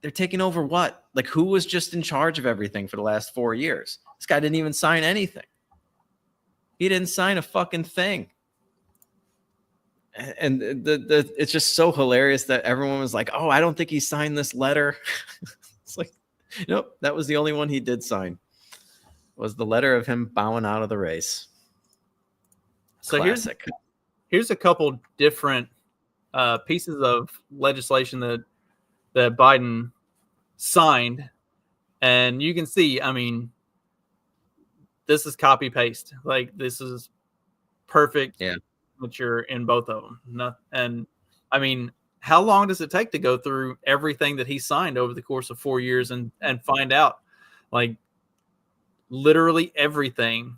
they're taking over what? Like, who was just in charge of everything for the last 4 years? This guy didn't even sign anything. He didn't sign a fucking thing. And it's just so hilarious that everyone was like, "Oh, I don't think he signed this letter." It's like, nope, that was the only one he did sign. Was the letter of him bowing out of the race. So Classic. here's a couple different pieces of legislation that Biden signed, and you can see, I mean, this is copy paste. Like, this is perfect. Yeah. Signature in both of them. And I mean, how long does it take to go through everything that he signed over the course of 4 years and find out, like, literally everything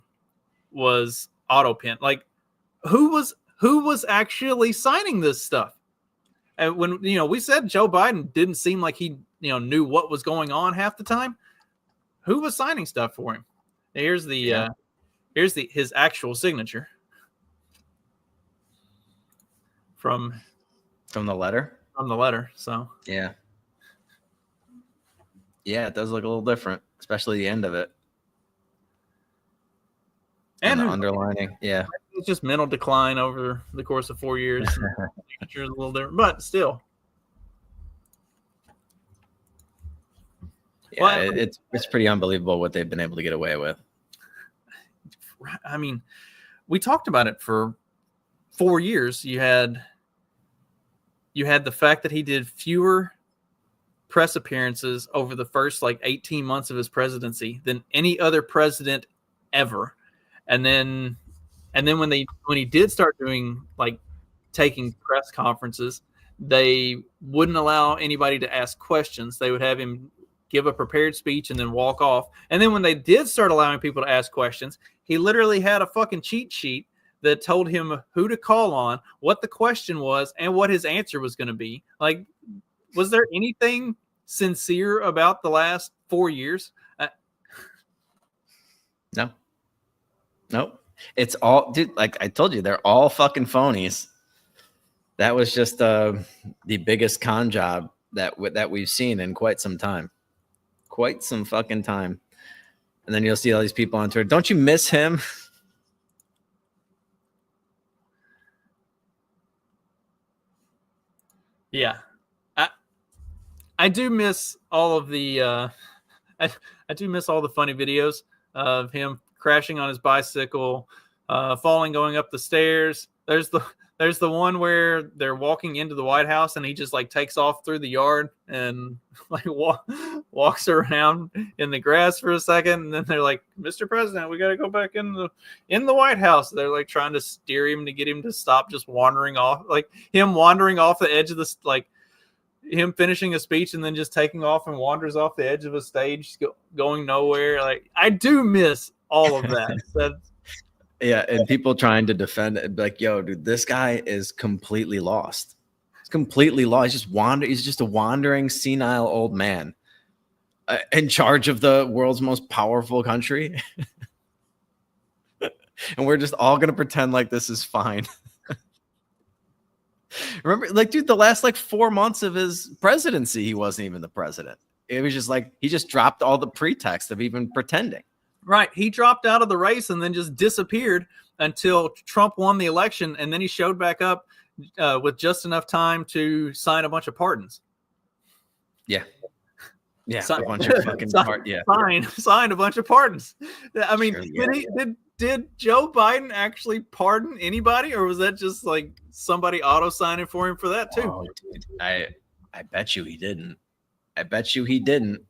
was auto pen? Like, who was actually signing this stuff? And when, we said Joe Biden didn't seem like he, knew what was going on half the time. Who was signing stuff for him? Here's his actual signature from the letter. So yeah, it does look a little different, especially the end of it. And the underlining, yeah. It's just mental decline over the course of 4 years. Signature's a little different, but still. Yeah, well, it's pretty unbelievable what they've been able to get away with. I mean, we talked about it for 4 years. You had the fact that he did fewer press appearances over the first 18 months of his presidency than any other president ever. And then when he did start doing taking press conferences, they wouldn't allow anybody to ask questions. They would have him give a prepared speech and then walk off. And then when they did start allowing people to ask questions, he literally had a fucking cheat sheet that told him who to call on, what the question was, and what his answer was going to be. Like, was there anything sincere about the last 4 years? No. Nope. It's all, dude, like I told you, they're all fucking phonies. That was just the biggest con job that we've seen in quite some time. Quite some fucking time. And then you'll see all these people on Twitter. Don't you miss him? Yeah. I do miss all of the I do miss all the funny videos of him crashing on his bicycle, falling going up the stairs. There's the one where they're walking into the White House and he just like takes off through the yard and like walks around in the grass for a second, and then they're like, "Mr. President, we got to go back in the White House." They're like trying to steer him to get him to stop just wandering off, like him wandering off the edge of the like him finishing a speech and then just taking off and wanders off the edge of a stage going nowhere. Like, I do miss all of that. Yeah, and people trying to defend it, like, yo, dude, this guy is completely lost. He's completely lost. He's just a wandering, senile old man in charge of the world's most powerful country. And we're just all going to pretend like this is fine. Remember, like, dude, the last like 4 months of his presidency, he wasn't even the president. It was just like he just dropped all the pretext of even pretending. Right. He dropped out of the race and then just disappeared until Trump won the election. And then he showed back up with just enough time to sign a bunch of pardons. Yeah. Yeah. A bunch of fucking signed a bunch of pardons. I mean, Sure, yeah. did Joe Biden actually pardon anybody, or was that just like somebody auto signing for him for that too? Oh, dude, I bet you he didn't. I bet you he didn't.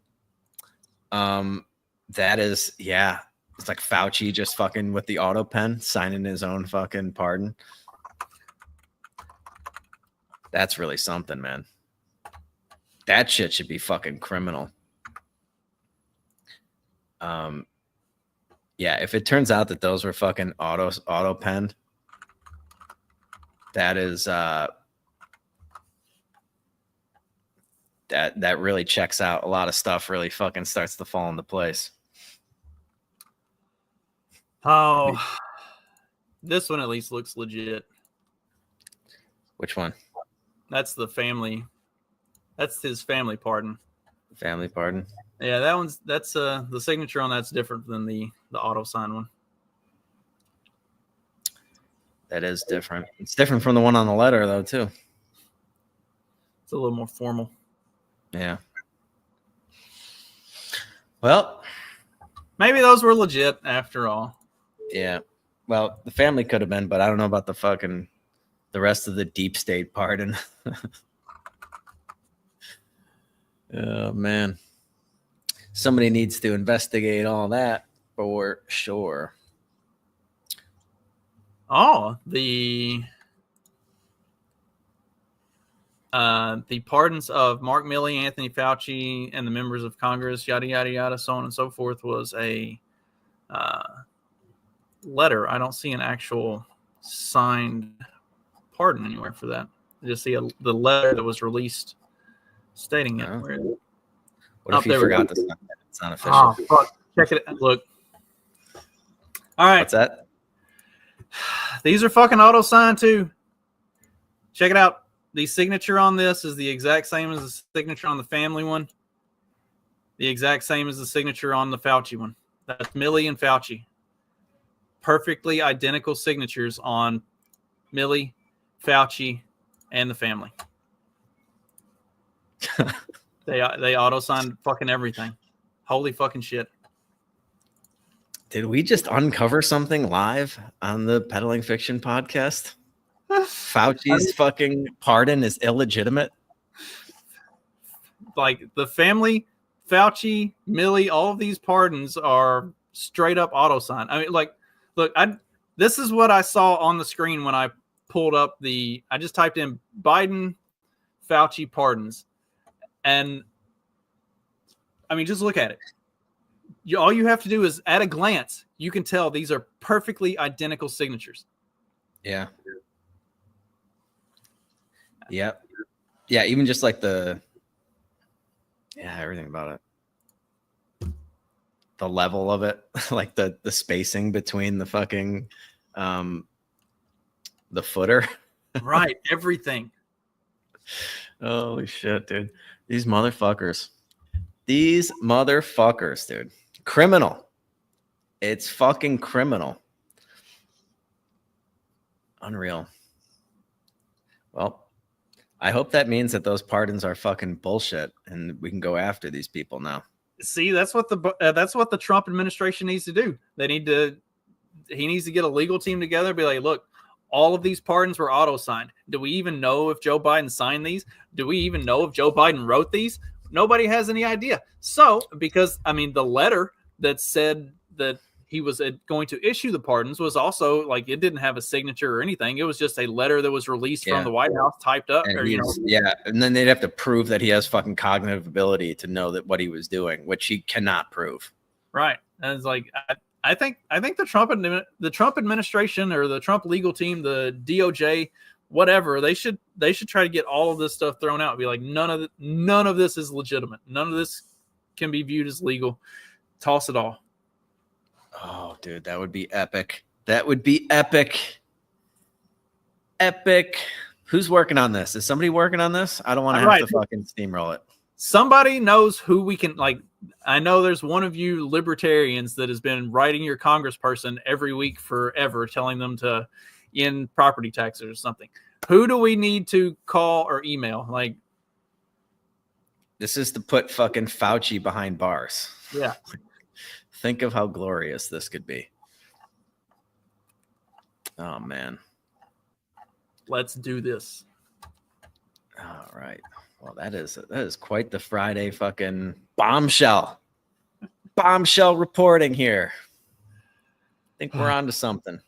That is, yeah. It's like Fauci just fucking with the auto pen signing his own fucking pardon. That's really something, man. That shit should be fucking criminal. Yeah, if it turns out that those were fucking auto penned, that is that really checks out. A lot of stuff really fucking starts to fall into place. Oh, this one at least looks legit. Which one? That's the family. That's his family pardon. Family pardon. Yeah, that's the signature on that's different than the auto sign one. That is different. It's different from the one on the letter though too. It's a little more formal. Yeah. Well, maybe those were legit after all. Yeah. Well, the family could have been, but I don't know about the rest of the deep state pardon. Oh man. Somebody needs to investigate all that for sure. Oh, the pardons of Mark Milley, Anthony Fauci, and the members of Congress, yada, yada, yada, so on and so forth, was a letter. I don't see an actual signed pardon anywhere for that. I just see the letter that was released stating it. What if you forgot to sign it? It's not official. Oh, fuck. Check it out. Look. All right. What's that? These are fucking auto signed too. Check it out. The signature on this is the exact same as the signature on the family one. The exact same as the signature on the Fauci one. That's Milley and Fauci. Perfectly identical signatures on Milley, Fauci, and the family. They auto signed fucking everything. Holy fucking shit. Did we just uncover something live on the Peddling Fiction podcast? Fauci's fucking pardon is illegitimate. Like the family, Fauci, Milley, all of these pardons are straight up auto sign. I mean, like, look, this is what I saw on the screen when I pulled up I just typed in Biden, Fauci pardons. And I mean, just look at it. All you have to do is, at a glance, you can tell these are perfectly identical signatures. Yeah. Yep. Yeah. Even just like everything about it. The level of it, like the spacing between the fucking, the footer. Right. Everything. Holy shit, dude. These motherfuckers. These motherfuckers, dude. Criminal. It's fucking criminal. Unreal. Well, I hope that means that those pardons are fucking bullshit and we can go after these people now. See, that's what the Trump administration needs to do. He needs to get a legal team together and be like, look, all of these pardons were auto-signed. Do we even know if Joe Biden signed these? Do we even know if Joe Biden wrote these? Nobody has any idea. So, because, I mean, the letter that said that he was going to issue the pardons was also, like, it didn't have a signature or anything. It was just a letter that was released from the White House, typed up. And and then they'd have to prove that he has fucking cognitive ability to know that what he was doing, which he cannot prove. Right. And it's like, I think the Trump administration or the Trump legal team, the DOJ, whatever, they should try to get all of this stuff thrown out. Be like, none of this is legitimate. None of this can be viewed as legal. Toss it all. Oh, dude, that would be epic. That would be epic. Epic. Who's working on this? Is somebody working on this? I don't want to have to fucking steamroll it. Somebody knows who we can, like, I know there's one of you libertarians that has been writing your congressperson every week forever, telling them to end property taxes or something. Who do we need to call or email? Like, this is to put fucking Fauci behind bars. Yeah. Think of how glorious this could be. Oh, man. Let's do this. All right. Well, that is quite the Friday fucking bombshell. Bombshell reporting here. I think we're on to something.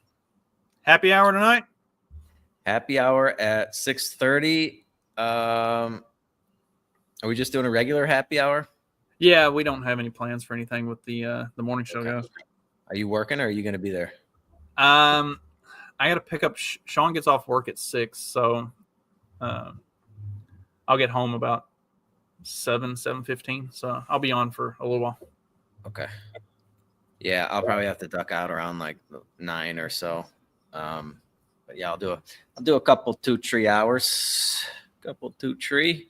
Happy hour tonight? Happy hour at 6:30. Are we just doing a regular happy hour? Yeah, we don't have any plans for anything with the morning show goes. Are you working or are you going to be there? I got to pick up. Sean gets off work at 6, so I'll get home about 7:15. So I'll be on for a little while. Okay. Yeah, I'll probably have to duck out around like 9 or so. But yeah, I'll do a couple 2-3 hours. Couple 2-3.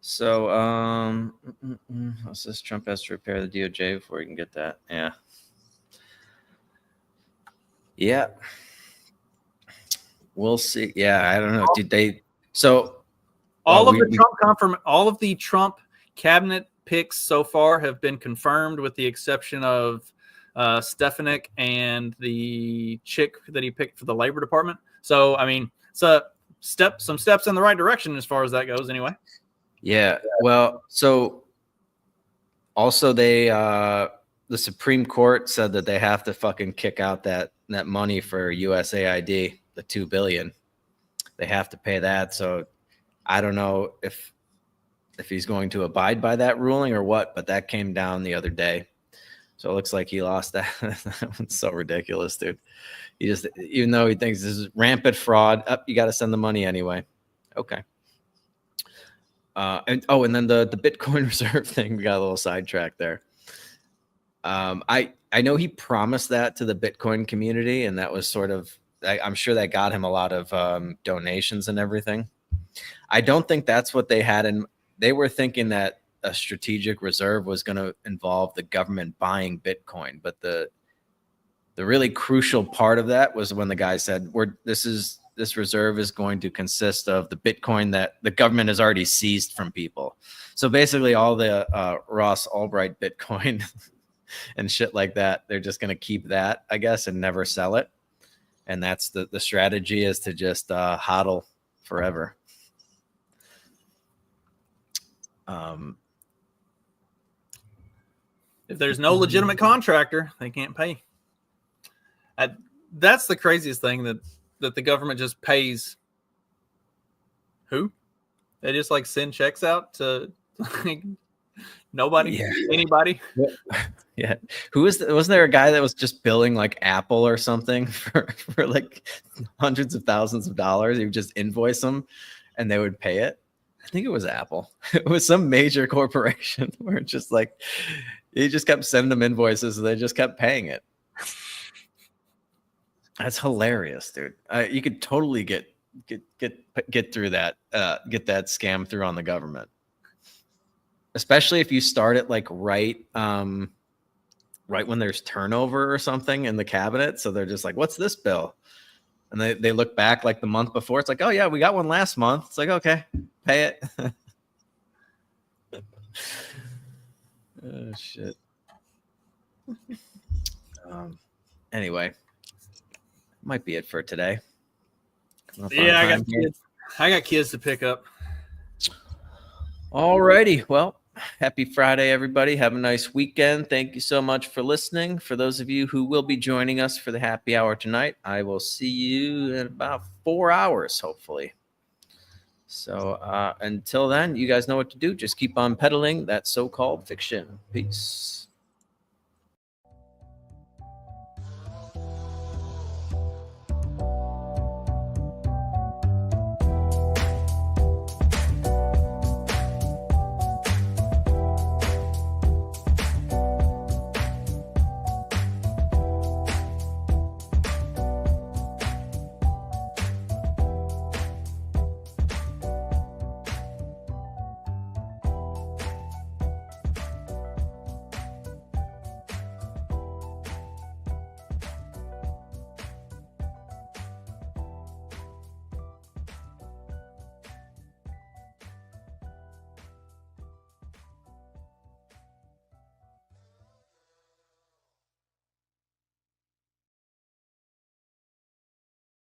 So what's this? Trump has to repair the DOJ before he can get that. Yeah. Yeah. We'll see. Yeah, I don't know. Did they all of the Trump cabinet picks so far have been confirmed, with the exception of Stefanik and the chick that he picked for the Labor Department. So, I mean, it's some steps in the right direction as far as that goes, anyway. Yeah. Well, so also the Supreme Court said that they have to fucking kick out that money for USAID, the $2 billion. They have to pay that. So I don't know if he's going to abide by that ruling or what, but that came down the other day. So it looks like he lost that. That one's so ridiculous, dude. He just, even though he thinks this is rampant fraud, you got to send the money anyway. Okay. And then the Bitcoin reserve thing, we got a little sidetracked there. I know he promised that to the Bitcoin community, and that was sort of, I'm sure that got him a lot of donations and everything. I don't think that's what they had in. They were thinking that a strategic reserve was going to involve the government buying Bitcoin, but the really crucial part of that was when the guy said, this reserve is going to consist of the Bitcoin that the government has already seized from people. So basically all the Ross Ulbricht Bitcoin and shit like that, they're just going to keep that, I guess, and never sell it. And that's the strategy, is to just hodl forever. If there's no legitimate contractor, they can't pay. That's the craziest thing, that the government just pays. Who? They just like send checks out to like Nobody? Yeah. Anybody? Yeah. Wasn't there a guy that was just billing like Apple or something for like hundreds of thousands of dollars? He would just invoice them and they would pay it. I think it was Apple. It was some major corporation where it just like he just kept sending them invoices and they just kept paying it. That's hilarious, dude. You could totally get through that, get that scam through on the government, especially if you start it like right when there's turnover or something in the cabinet. So they're just like, "What's this bill?" And they look back like the month before. It's like, "Oh yeah, we got one last month." It's like, "Okay, pay it." Oh shit. Anyway. Might be it for today. Yeah, I got kids to pick up. All righty. Well, happy Friday, everybody. Have a nice weekend. Thank you so much for listening. For those of you who will be joining us for the happy hour tonight, I will see you in about 4 hours, hopefully. So until then, you guys know what to do. Just keep on peddling that so-called fiction. Peace.